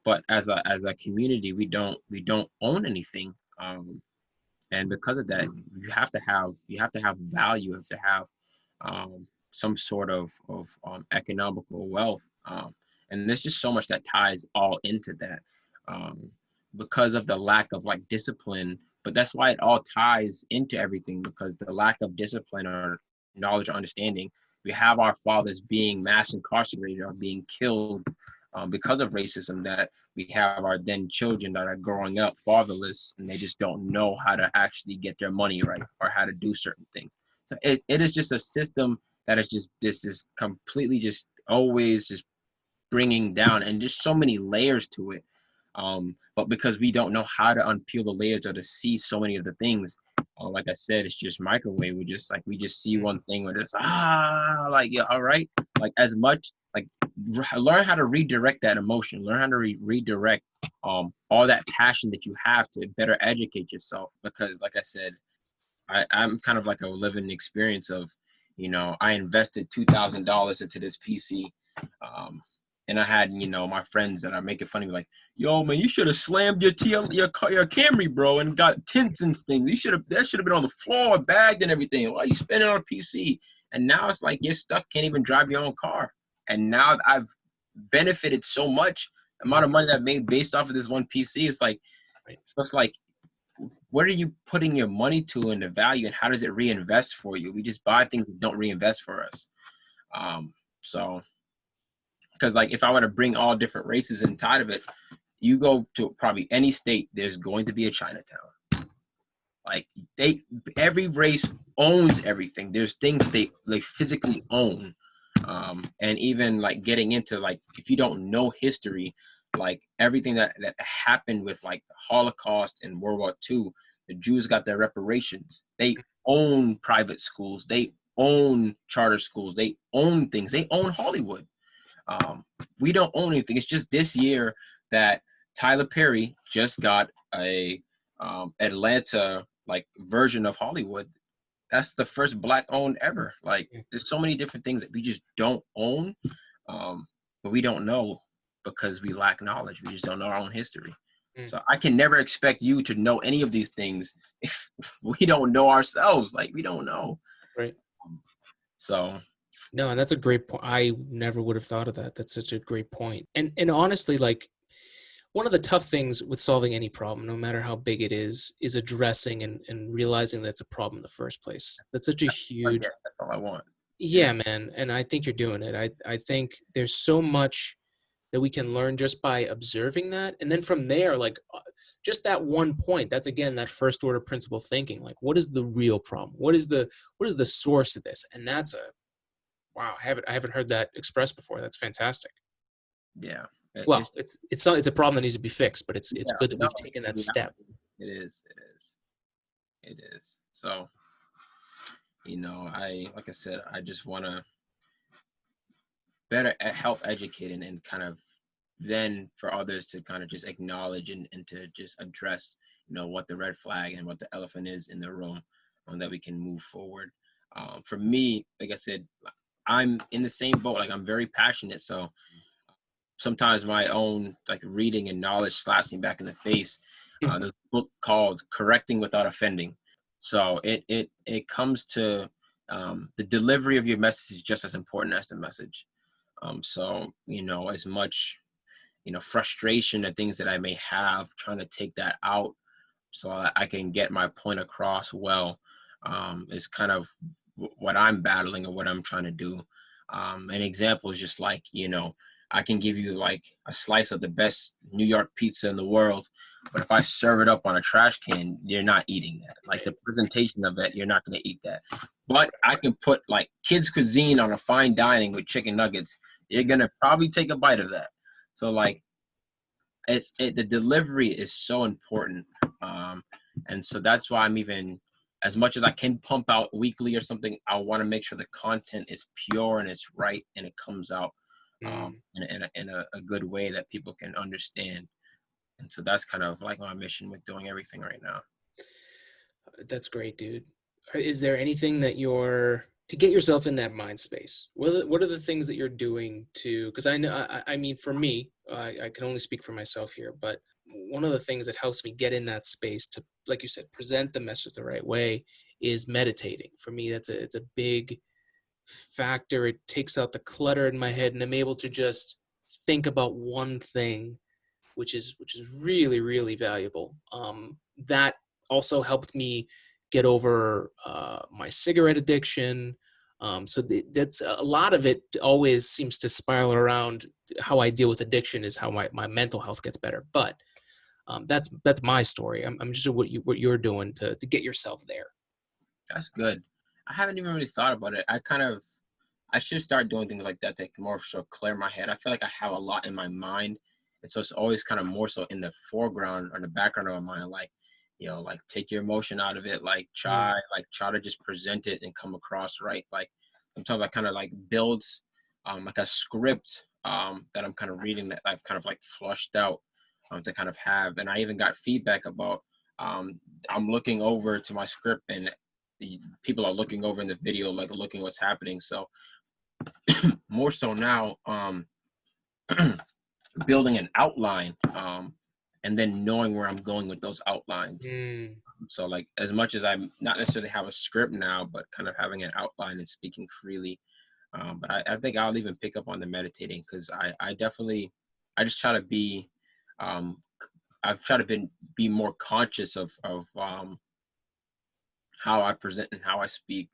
Speaker 2: But as a community, we don't own anything. And because of that, you have to have value, you have to have some sort of economical wealth. And there's just so much that ties all into that, um, because of the lack of like discipline. But that's why it all ties into everything, because the lack of discipline or knowledge or understanding. We have our fathers being mass incarcerated or being killed because of racism, that we have our then children that are growing up fatherless, and they just don't know how to actually get their money right or how to do certain things. So it is just a system that is just, this is completely just always just bringing down, and just so many layers to it. But because we don't know how to unpeel the layers or to see so many of the things, like I said, it's just microwave. We just see one thing where it's like, yeah, all right, like as much like learn how to redirect that emotion, learn how to redirect all that passion that you have to better educate yourself. Because like I said, I'm kind of like a living experience of, I invested $2,000 into this PC. And I had, my friends that are making fun of me like, yo, man, you should have slammed your Camry, bro, and got tints and things. That should have been on the floor, bagged and everything. Why are you spending on a PC? And now it's like you're stuck, can't even drive your own car. And now I've benefited so much. The amount of money that I've made based off of this one PC is like, so it's like, what are you putting your money to and the value, and how does it reinvest for you? We just buy things that don't reinvest for us. So, because like if I were to bring all different races inside of it, you go to probably any state, there's going to be a Chinatown. Like every race owns everything. There's things they physically own. And even like getting into like, if you don't know history, like everything that happened with like the Holocaust and World War II, the Jews got their reparations. They own private schools. They own charter schools. They own things. They own Hollywood. We don't own anything. It's just this year that Tyler Perry just got a Atlanta like version of Hollywood. That's the first Black owned ever. Like there's so many different things that we just don't own, but we don't know because we lack knowledge. We just don't know our own history. So I can never expect you to know any of these things if we don't know ourselves. Like we don't know.
Speaker 1: Right.
Speaker 2: So.
Speaker 1: No, and that's a great point. I never would have thought of that. That's such a great point. And honestly, like one of the tough things with solving any problem, no matter how big it is addressing and realizing that it's a problem in the first place. That's such a huge.
Speaker 2: That's all I want.
Speaker 1: Yeah, man. And I think you're doing it. I think there's so much that we can learn just by observing that. And then from there, like just that one point, that's again, that first order principle thinking, like what is the real problem? What is the source of this? And that's wow, I haven't heard that expressed before. That's fantastic.
Speaker 2: Yeah.
Speaker 1: Well, it's a problem that needs to be fixed, but it's good that we've taken that step.
Speaker 2: It is. So, like I said, I just want to better help educate and kind of then for others to kind of just acknowledge and to just address, what the red flag and what the elephant is in the room, that we can move forward. For me, like I said, I'm in the same boat. Like I'm very passionate. So sometimes my own like reading and knowledge slaps me back in the face. There's a book called Correcting Without Offending. So it comes to the delivery of your message is just as important as the message. So, as much, frustration and things that I may have, trying to take that out so I can get my point across well, is kind of what I'm battling or what I'm trying to do. An example is just like, I can give you like a slice of the best New York pizza in the world, but if I serve it up on a trash can, you're not eating that. Like the presentation of it, you're not going to eat that. But I can put like kids cuisine on a fine dining with chicken nuggets. You're going to probably take a bite of that. So like the delivery is so important. And so that's why I'm even, as much as I can pump out weekly or something, I want to make sure the content is pure and it's right and it comes out in a good way that people can understand. And so that's kind of like my mission with doing everything right now.
Speaker 1: That's great, dude. Is there anything that to get yourself in that mind space? What are the things that you're doing because I know, I mean, for me, I can only speak for myself here, but one of the things that helps me get in that space to, like you said, present the message the right way is meditating. For me, it's a big factor. It takes out the clutter in my head and I'm able to just think about one thing, which is really, really valuable. That also helped me get over my cigarette addiction. So that's a lot of it always seems to spiral around how I deal with addiction is how my mental health gets better. But that's my story. I'm just what you're doing to get yourself there.
Speaker 2: That's good. I haven't even really thought about it. I should start doing things like that can more so clear my head. I feel like I have a lot in my mind. And so it's always kind of more so in the foreground or the background of my mind, like, like take your emotion out of it, like try to just present it and come across right. Like I'm talking about kind of like build like a script that I'm kind of reading that I've kind of like flushed out to kind of have. And I even got feedback about I'm looking over to my script and people are looking over in the video, like looking what's happening. So more so now, building an outline, and then knowing where I'm going with those outlines.
Speaker 1: Mm.
Speaker 2: So like as much as I'm not necessarily have a script now, but kind of having an outline and speaking freely. But I think I'll even pick up on the meditating because I definitely I just try to be I've tried to be more conscious of how I present and how I speak,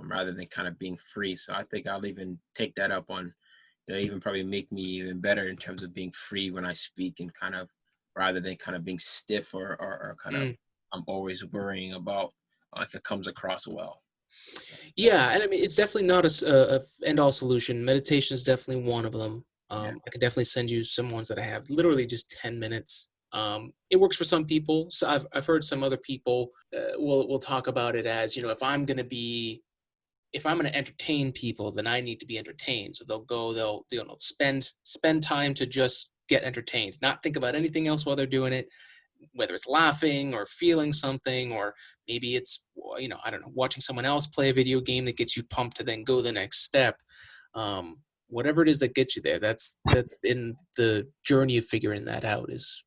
Speaker 2: rather than kind of being free. So I think I'll even take that up on, even probably make me even better in terms of being free when I speak and kind of rather than kind of being stiff or kind of
Speaker 1: Mm.
Speaker 2: I'm always worrying about if it comes across well.
Speaker 1: Yeah, and I mean, it's definitely not end all solution. Meditation is definitely one of them.
Speaker 2: Yeah.
Speaker 1: I can definitely send you some ones that I have, literally just 10 minutes. It works for some people. So I've heard some other people will talk about it as, if I'm going to entertain people, then I need to be entertained. So they'll spend time to just get entertained, not think about anything else while they're doing it, whether it's laughing or feeling something, or maybe it's, I don't know, watching someone else play a video game that gets you pumped to then go the next step. Whatever it is that gets you there, that's in the journey of figuring that out is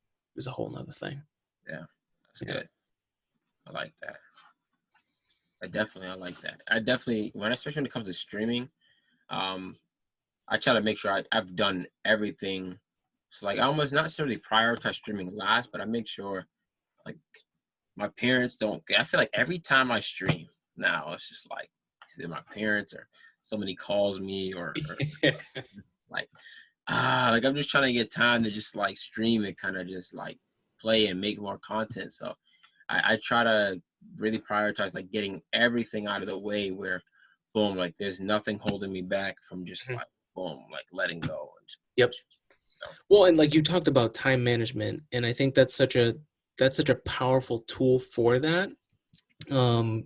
Speaker 1: a whole nother thing.
Speaker 2: Yeah, that's
Speaker 1: Yeah.
Speaker 2: good. I like that. I like that. I definitely especially when it comes to streaming, um, I try to make sure I've done everything. So like I almost not necessarily prioritize streaming last, but I make sure like my parents don't. I feel like every time I stream now, it's just like either my parents or somebody calls me or like like I'm just trying to get time to just like stream and kind of just like play and make more content. So I try to really prioritize like getting everything out of the way where boom, like there's nothing holding me back from just like boom, like letting go and
Speaker 1: Yep.
Speaker 2: so
Speaker 1: Well, and like you talked about time management, and I think that's such a powerful tool for that. And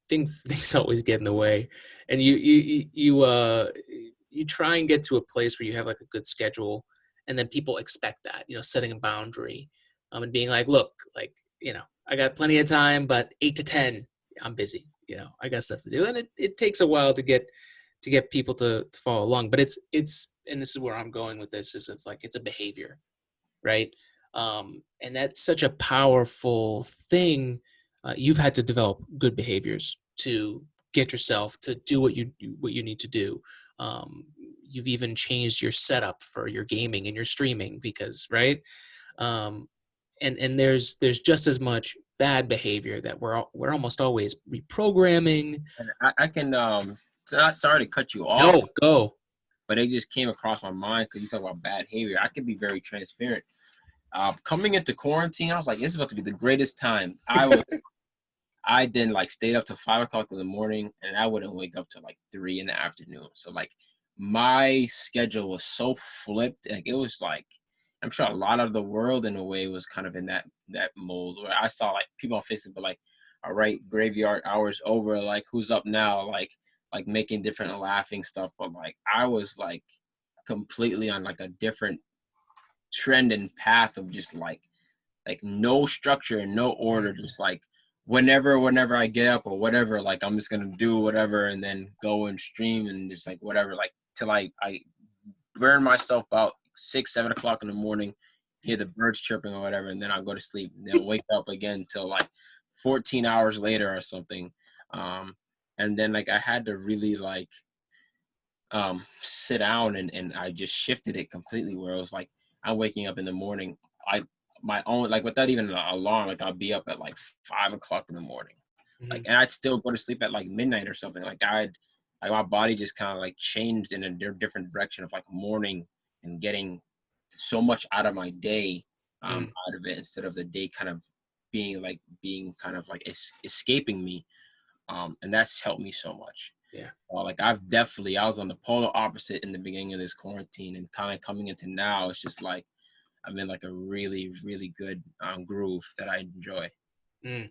Speaker 1: things always get in the way, and you try and get to a place where you have like a good schedule, and then people expect that, setting a boundary, and being like, look, like, I got plenty of time, but 8 to 10 I'm busy, I got stuff to do, and it takes a while to get people to follow along. But it's and this is where I'm going with this, is it's like it's a behavior, right? And that's such a powerful thing. You've had to develop good behaviors to get yourself to do what you need to do. You've even changed your setup for your gaming and your streaming because, right? Um, and there's just as much bad behavior that we're almost always reprogramming.
Speaker 2: and I can sorry to cut you off,
Speaker 1: No, go.
Speaker 2: but it just came across my mind because you talk about bad behavior. I can be very transparent. Coming into quarantine, I was like, this is about to be the greatest time. I then like stayed up to 5 o'clock in the morning and I wouldn't wake up till like 3 in the afternoon. So like my schedule was so flipped. Like it was like I'm sure a lot of the world in a way was kind of in that mold where I saw like people on Facebook but like, all right, graveyard hours over, like who's up now? Like making different laughing stuff. But like I was like completely on like a different trend and path of just like no structure and no order, just like whenever I get up or whatever, like I'm just gonna do whatever and then go and stream and just like whatever, like till I burn myself out 6, 7 o'clock in the morning, hear the birds chirping or whatever, and then I'll go to sleep and then wake up again till like 14 hours later or something. And then like I had to really like sit down and I just shifted it completely where it was like I'm waking up in the morning. I my own like without even an alarm, like I'll be up at like 5 o'clock in the morning. Like
Speaker 1: Mhm.
Speaker 2: and I'd still go to sleep at like midnight or something. Like my body just kind of like changed in a different direction of like morning and getting so much out of my day
Speaker 1: Mm.
Speaker 2: out of it instead of the day kind of being kind of like escaping me. And that's helped me so much.
Speaker 1: Yeah.
Speaker 2: Like I was on the polar opposite in the beginning of this quarantine, and kind of coming into now, it's just like I'm in like a really, really good groove that I enjoy.
Speaker 1: Mm.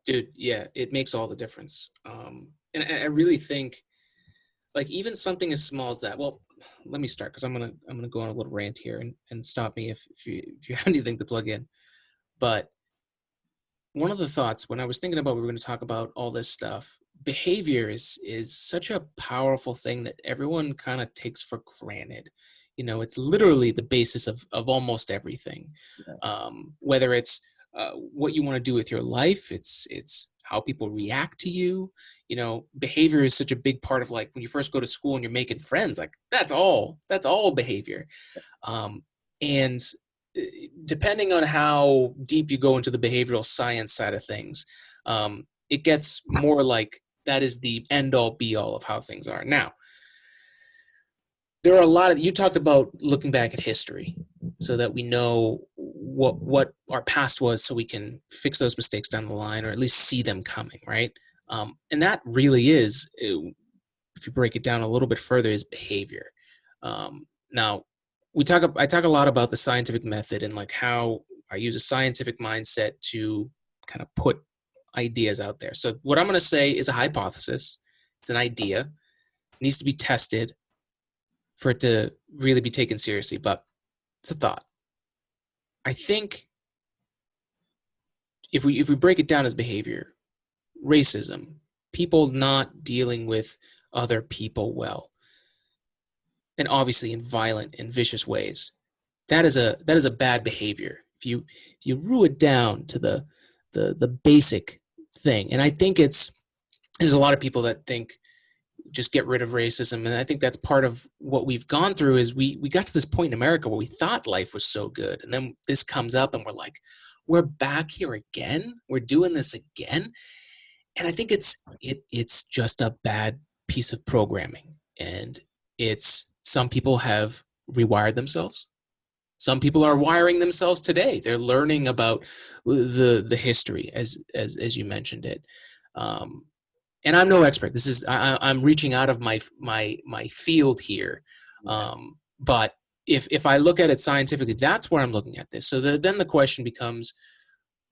Speaker 1: Dude, yeah, it makes all the difference. And I really think, like, even something as small as that. Well, let me start because I'm gonna go on a little rant here, and stop me if you have anything to plug in. But one of the thoughts when I was thinking about we were going to talk about all this stuff, behavior is such a powerful thing that everyone kind of takes for granted. It's literally the basis of almost everything.
Speaker 2: Yeah.
Speaker 1: Whether it's what you want to do with your life, it's how people react to you. Behavior is such a big part of, like, when you first go to school and you're making friends, like that's all behavior. um, and uh, Depending on how deep you go into the behavioral science side of things, it gets more like that is the end all be all of how things are now. There are a lot of, you talked about looking back at history so that we know what our past was, so we can fix those mistakes down the line, or at least see them coming, right? And that really is, if you break it down a little bit further, is behavior. Now, I talk a lot about the scientific method, and like how I use a scientific mindset to kind of put ideas out there. So what I'm going to say is a hypothesis. It's an idea. It needs to be tested for it to really be taken seriously, but it's a thought. I think if we break it down as behavior, racism, people not dealing with other people well, and obviously in violent and vicious ways, that is a bad behavior. If you rule it down to the basic thing, and I think there's a lot of people that think just get rid of racism, and I think that's part of what we've gone through. Is we got to this point in America where we thought life was so good, and then this comes up and we're like, we're back here again, we're doing this again. And I think it's just a bad piece of programming, and it's, some people have rewired themselves. Some people are wiring themselves today. They're learning about the history, as you mentioned it. Um, and I'm no expert. This is, I'm reaching out of my field here.
Speaker 2: Yeah.
Speaker 1: But if I look at it scientifically, that's where I'm looking at this. So then the question becomes,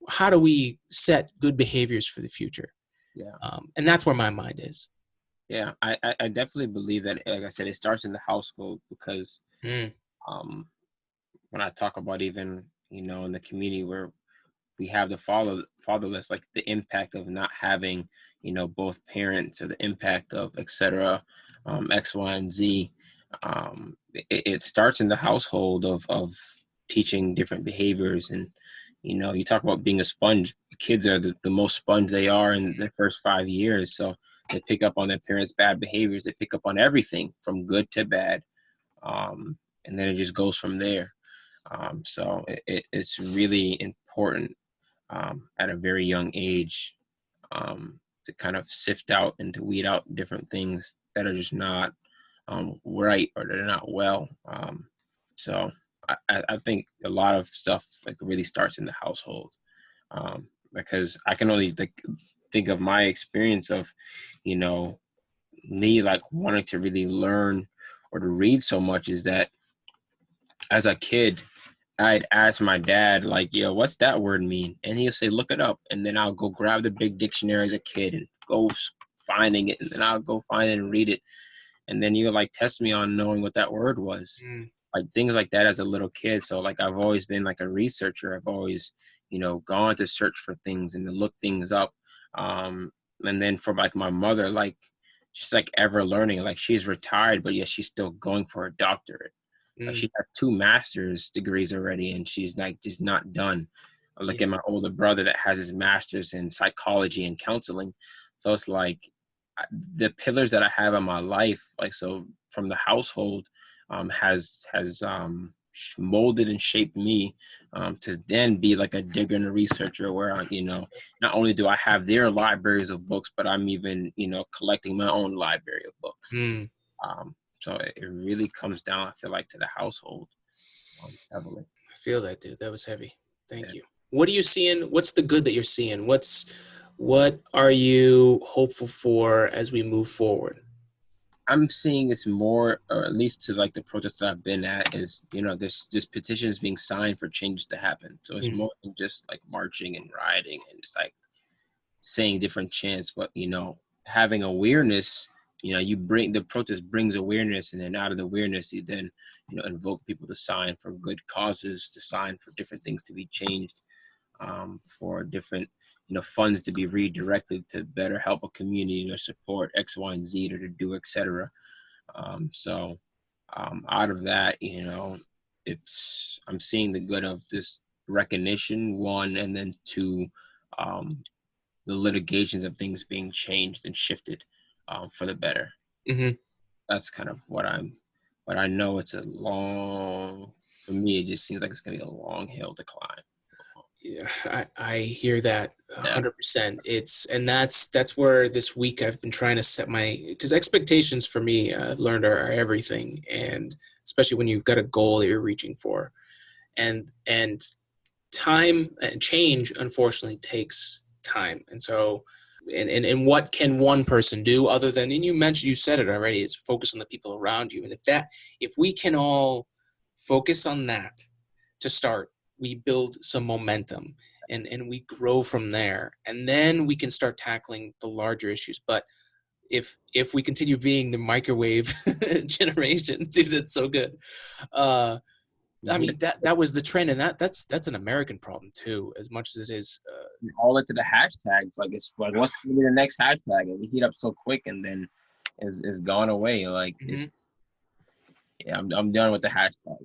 Speaker 1: how do we set good behaviors for the future?
Speaker 2: Yeah.
Speaker 1: And that's where my mind is.
Speaker 2: Yeah. I definitely believe that, like I said, it starts in the household because
Speaker 1: Mm,
Speaker 2: um, when I talk about even, in the community where we have the fatherless, like the impact of not having, both parents, or the impact of etc. X, Y, and Z. It starts in the household of teaching different behaviors. And you talk about being a sponge. Kids are the most sponge they are in the first 5 years, so they pick up on their parents' bad behaviors. They pick up on everything from good to bad, and then it just goes from there. So it's really important, at a very young age, to kind of sift out and to weed out different things that are just not right, or they're not well. So I think a lot of stuff like really starts in the household, because I can only think of my experience of, you know, me like wanting to really learn or to read so much is that as a kid, I'd ask my dad, like, yo, what's that word mean? And he'll say, look it up. And then I'll go grab the big dictionary as a kid and go finding it. And then I'll go find it and read it. And then you like test me on knowing what that word was.
Speaker 1: mm,
Speaker 2: Like things like that as a little kid. So like I've always been like a researcher. I've always, gone to search for things and to look things up. Um, and then for like my mother, like she's like ever learning. Like she's retired, but yet she's still going for a doctorate. Like
Speaker 1: mm,
Speaker 2: she has two master's degrees already, and she's like just not done. I look
Speaker 1: yeah.
Speaker 2: at my older brother that has his master's in psychology and counseling. So it's like the pillars that I have in my life, like so from the household, has molded and shaped me, to then be like a digger and a researcher. Where not only do I have their libraries of books, but I'm even collecting my own library of books.
Speaker 1: Mm.
Speaker 2: So it really comes down, I feel like, to the household, heavily.
Speaker 1: I feel that, dude. That was heavy. Thank
Speaker 2: Yeah.
Speaker 1: you. What are you seeing? What's the good that you're seeing? What are you hopeful for as we move forward?
Speaker 2: I'm seeing it's more, or at least to like the protests that I've been at, is there's just petitions being signed for changes to happen. So it's
Speaker 1: Mm,
Speaker 2: more than just like marching and rioting and just like saying different chants, but having awareness. You bring the protest brings awareness, and then out of the awareness, you then invoke people to sign for good causes, to sign for different things to be changed. for different, funds to be redirected to better help a community or support X, Y, and Z to do, etc. Out of that, I'm seeing the good of this recognition, one, and then two, um, the litigations of things being changed and shifted for the better.
Speaker 1: Mm-hmm.
Speaker 2: That's kind of but I know it's a long, for me, it just seems like it's going to be a long hill to climb.
Speaker 1: Yeah, I hear that
Speaker 2: Yeah.
Speaker 1: 100%. That's where this week I've been trying to set because expectations for me, I've learned are everything. And especially when you've got a goal that you're reaching for, and time and change, unfortunately, takes time. And so, and what can one person do other than, and you said it already, is focus on the people around you. And if we can all focus on that to start, we build some momentum, and we grow from there. And then we can start tackling the larger issues. But if we continue being the microwave generation, dude, that's so good. I mean, that was the trend, and that's an American problem too, as much as it is.
Speaker 2: All into the hashtags, like it's like, what's gonna be the next hashtag? And we heat up so quick, and then is gone away. Like
Speaker 1: Mm-hmm.
Speaker 2: yeah, I'm done with the hashtag.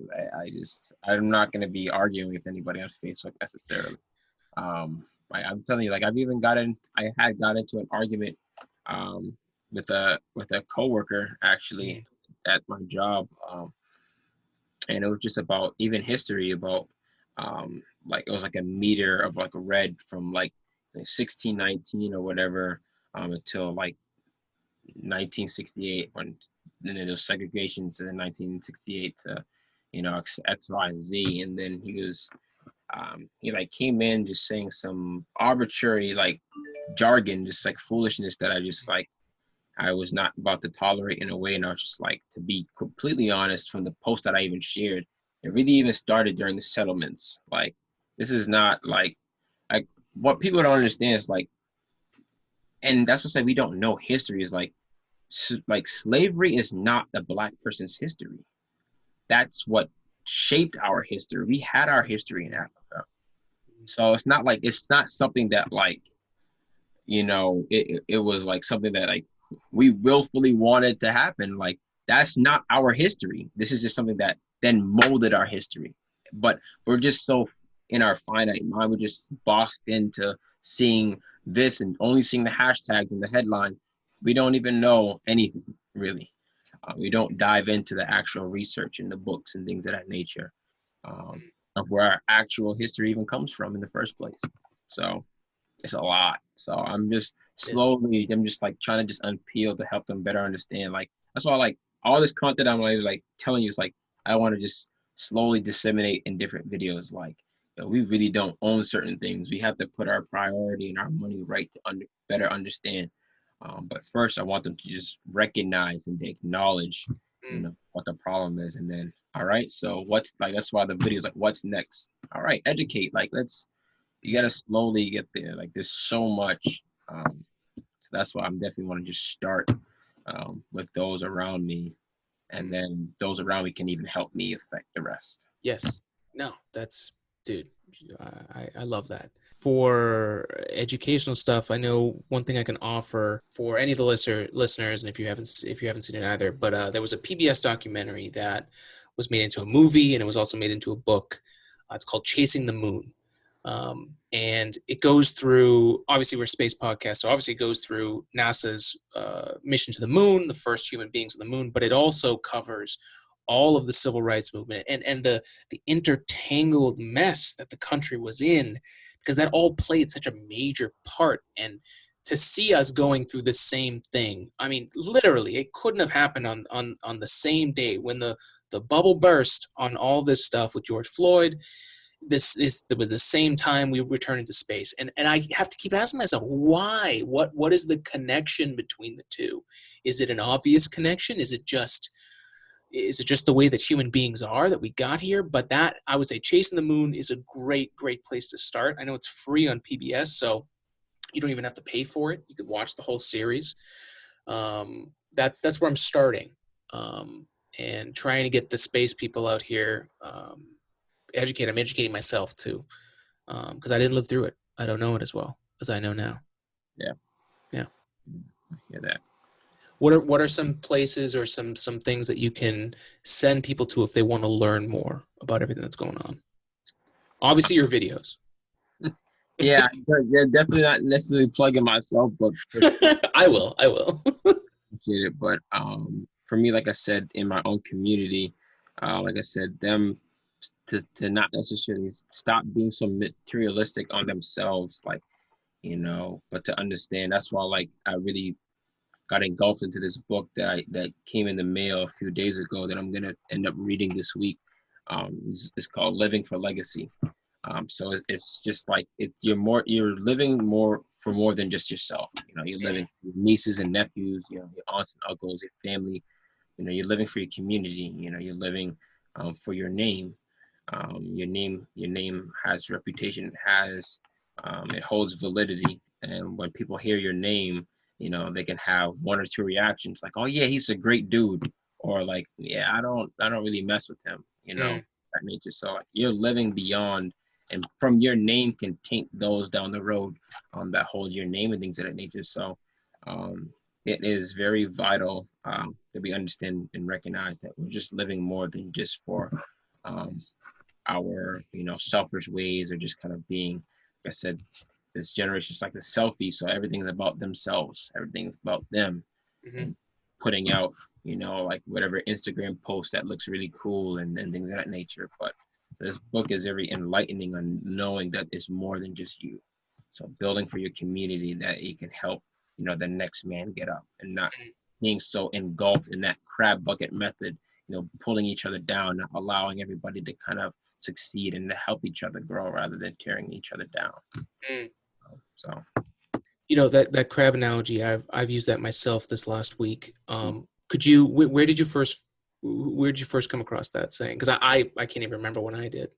Speaker 2: I'm not gonna be arguing with anybody on Facebook necessarily. I'm telling you, like I had got into an argument with a coworker actually at my job, and it was just about even history about like it was like a meter of like red from like 1619 or whatever until like 1968, when then there was segregation to the 1968 to X, Y, and Z. And then he like came in just saying some arbitrary like jargon, just like foolishness that I was not about to tolerate in a way. And I was just like, to be completely honest, from the post that I even shared, it really even started during the settlements. Like, this is not like what people don't understand is like, and that's what I say, we don't know history is like slavery is not the black person's history. That's what shaped our history. We had our history in Africa. So it's not something that like, it was like something that like we willfully wanted to happen. Like, that's not our history. This is just something that then molded our history. But we're just so in our finite mind, we're just boxed into seeing this and only seeing the hashtags and the headlines. We don't even know anything really. We don't dive into the actual research and the books and things of that nature, of where our actual history even comes from in the first place. So it's a lot. So I'm just like trying to just unpeel to help them better understand. Like, that's why like all this content I'm like telling you is like, I want to just slowly disseminate in different videos. Like, we really don't own certain things. We have to put our priority and our money right to better understand. But first, I want them to just recognize and acknowledge, what the problem is, and then, all right. So that's why the video is like, what's next? All right, educate. Like, you gotta slowly get there. Like, there's so much. So that's why I'm definitely want to just start with those around me, and then those around me can even help me affect the rest.
Speaker 1: Yes. No, dude, I love that. For educational stuff, I know one thing I can offer for any of the listeners, and if you haven't seen it either, but there was a PBS documentary that was made into a movie, and it was also made into a book. It's called Chasing the Moon. And it goes through, obviously we're a space podcast, so obviously it goes through NASA's mission to the moon, the first human beings on the moon, but it also covers all of the civil rights movement and the intertangled mess that the country was in, because that all played such a major part. And to see us going through the same thing, I mean, literally, it couldn't have happened on the same day when the bubble burst on all this stuff with George Floyd. This was the same time we returned into space, and I have to keep asking myself, why? What is the connection between the two? Is it an obvious connection? Is it just the way that human beings are, that we got here? But that, I would say, Chasing the Moon is a great place to start. I know it's free on PBS, so you don't even have to pay for it. You could watch the whole series. That's where I'm starting, and trying to get the space people out here. I'm educating myself too. because I didn't live through it. I don't know it as well as I know now.
Speaker 2: Yeah.
Speaker 1: Yeah.
Speaker 2: I hear that.
Speaker 1: What are some places or some things that you can send people to if they want to learn more about everything that's going on? Obviously, your videos.
Speaker 2: Yeah, yeah, definitely not necessarily plugging myself, but for sure
Speaker 1: I will. I will.
Speaker 2: appreciate it. But for me, like I said, in my own community, like I said, them to not necessarily stop being so materialistic on themselves, like but to understand. That's why, like, I really got engulfed into this book that came in the mail a few days ago that I'm gonna end up reading this week. It's called Living for Legacy. So it's just like you're living more for more than just yourself. You're living for your nieces and nephews, your aunts and uncles, your family. You're living for your community. You're living for your name. Your name has reputation. It holds validity. And when people hear your name, they can have one or two reactions like, "Oh yeah, he's a great dude," or like, "Yeah, I don't really mess with him,"
Speaker 1: Mm,
Speaker 2: that nature. So like, you're living beyond, and from your name can taint those down the road that hold your name and things of that nature. So um, it is very vital that we understand and recognize that we're just living more than just for um, our selfish ways, or just kind of being, like I said, this generation is like the selfie, so everything's about themselves, everything's about them,
Speaker 1: mhm,
Speaker 2: and putting out like whatever Instagram post that looks really cool, and things of that nature. But this book is very enlightening on knowing that it's more than just you. So building for your community, that it can help the next man get up, and not being so engulfed in that crab bucket method, pulling each other down, not allowing everybody to kind of succeed and to help each other grow rather than tearing each other down.
Speaker 1: mm.
Speaker 2: So
Speaker 1: That crab analogy, I've used that myself this last week. Could you where did you first come across that saying? Because I can't even remember when I did.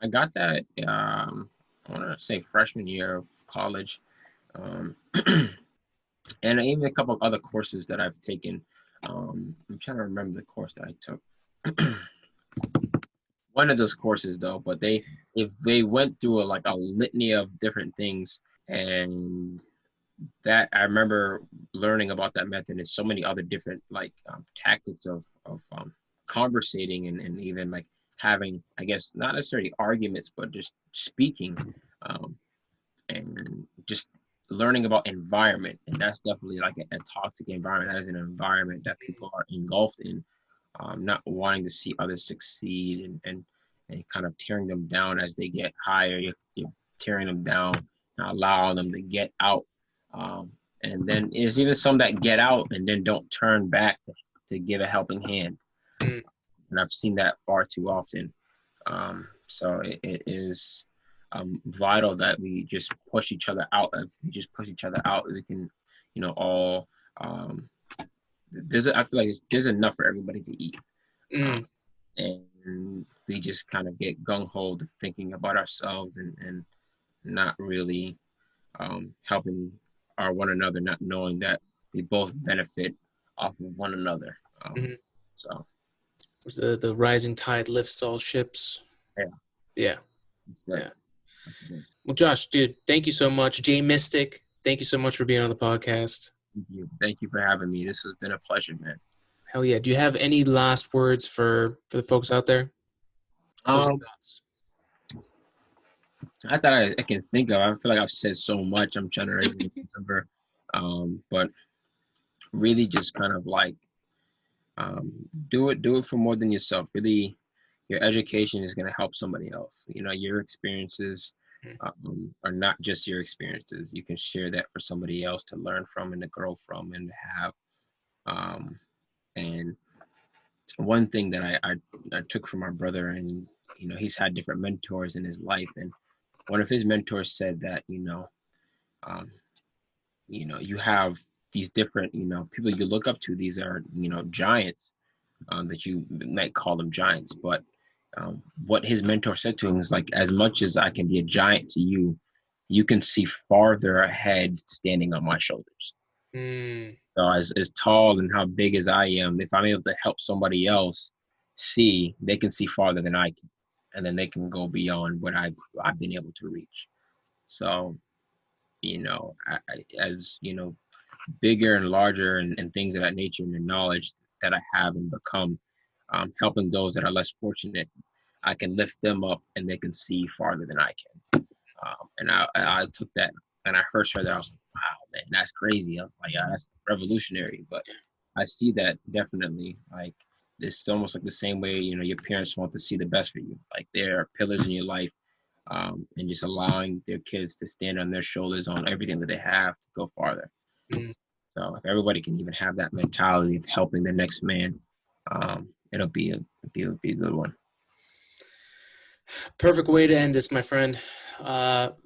Speaker 2: I got that I want to say freshman year of college, um, and even a couple of other courses that I've taken. I'm trying to remember the course that I took. One of those courses though, but if they went through a litany of different things, and that I remember learning about that method and so many other different tactics of conversating, and even like having, I guess, not necessarily arguments, but just speaking, um, and just learning about environment. And that's definitely like a toxic environment. That is an environment that people are engulfed in, not wanting to see others succeed, and kind of tearing them down as they get higher. You're tearing them down, not allowing them to get out. Um, and then there's even some that get out and then don't turn back to give a helping hand.
Speaker 1: Mm,
Speaker 2: And I've seen that far too often. So it is vital that we just push each other out. If we just push each other out, we can, all. I feel like there's enough for everybody to eat.
Speaker 1: mm,
Speaker 2: And we just kind of get gung ho thinking about ourselves, and not really helping our one another, not knowing that we both benefit off of one another.
Speaker 1: mhm.
Speaker 2: So
Speaker 1: Was the rising tide lifts all ships?
Speaker 2: yeah,
Speaker 1: Yeah,
Speaker 2: that's good.
Speaker 1: yeah.
Speaker 2: That's good.
Speaker 1: Well, Josh, dude, thank you so much. Jay Mystic, thank you so much for being on the podcast.
Speaker 2: Thank you for having me. This has been a pleasure, man.
Speaker 1: Hell yeah. Do you have any last words for the folks out there? Closing
Speaker 2: Um,
Speaker 1: thoughts.
Speaker 2: I thought I can think of. I feel like I've said so much. I'm trying to remember, but really just kind of like do it for more than yourself. Really, your education is going to help somebody else. Your experiences are not just your experiences. You can share that for somebody else to learn from and to grow from and to have. Um, and one thing that I took from my brother, and he's had different mentors in his life, and one of his mentors said that um, you have these different people you look up to. These are giants, that you might call them giants, but what his mentor said to him is like, as much as I can be a giant to you, you can see farther ahead standing on my shoulders.
Speaker 1: Mm,
Speaker 2: So as tall and how big as I am, if I'm able to help somebody else see, they can see farther than I can. and then they can go beyond what I've been able to reach. So, as bigger and larger and things of that nature, and the knowledge that I have and become, helping those that are less fortunate, I can lift them up and they can see farther than I can. And I took that, and I first heard that, I was like, wow, man, that's crazy. I was like, yeah, that's revolutionary. But I see that definitely, like, it's almost like the same way, your parents want to see the best for you. Like, they're pillars in your life, and just allowing their kids to stand on their shoulders on everything that they have to go farther.
Speaker 1: Mm.
Speaker 2: So if everybody can even have that mentality of helping the next man, it'll be a good one.
Speaker 1: Perfect way to end this, my friend.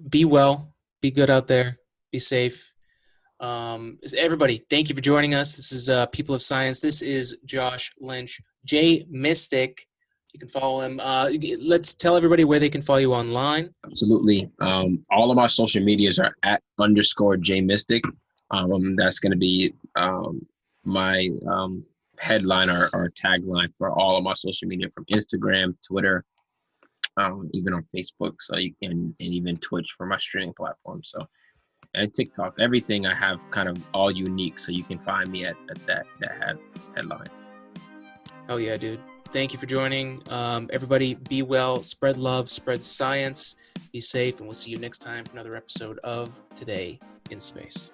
Speaker 1: Be well, be good out there, be safe. Everybody, thank you for joining us. This is People of Science. This is Josh Lynch, J Mystic. You can follow him. Let's tell everybody where they can follow you online.
Speaker 2: Absolutely. All of our social medias are @_J Mystic. That's going to be my headline or tagline for all of my social media, from Instagram, Twitter, even on Facebook. So you can, and even Twitch for my streaming platform. So, and TikTok, everything I have kind of all unique. So you can find me at that headline.
Speaker 1: Oh yeah, dude. Thank you for joining. Everybody, be well, spread love, spread science, be safe, and we'll see you next time for another episode of Today in Space.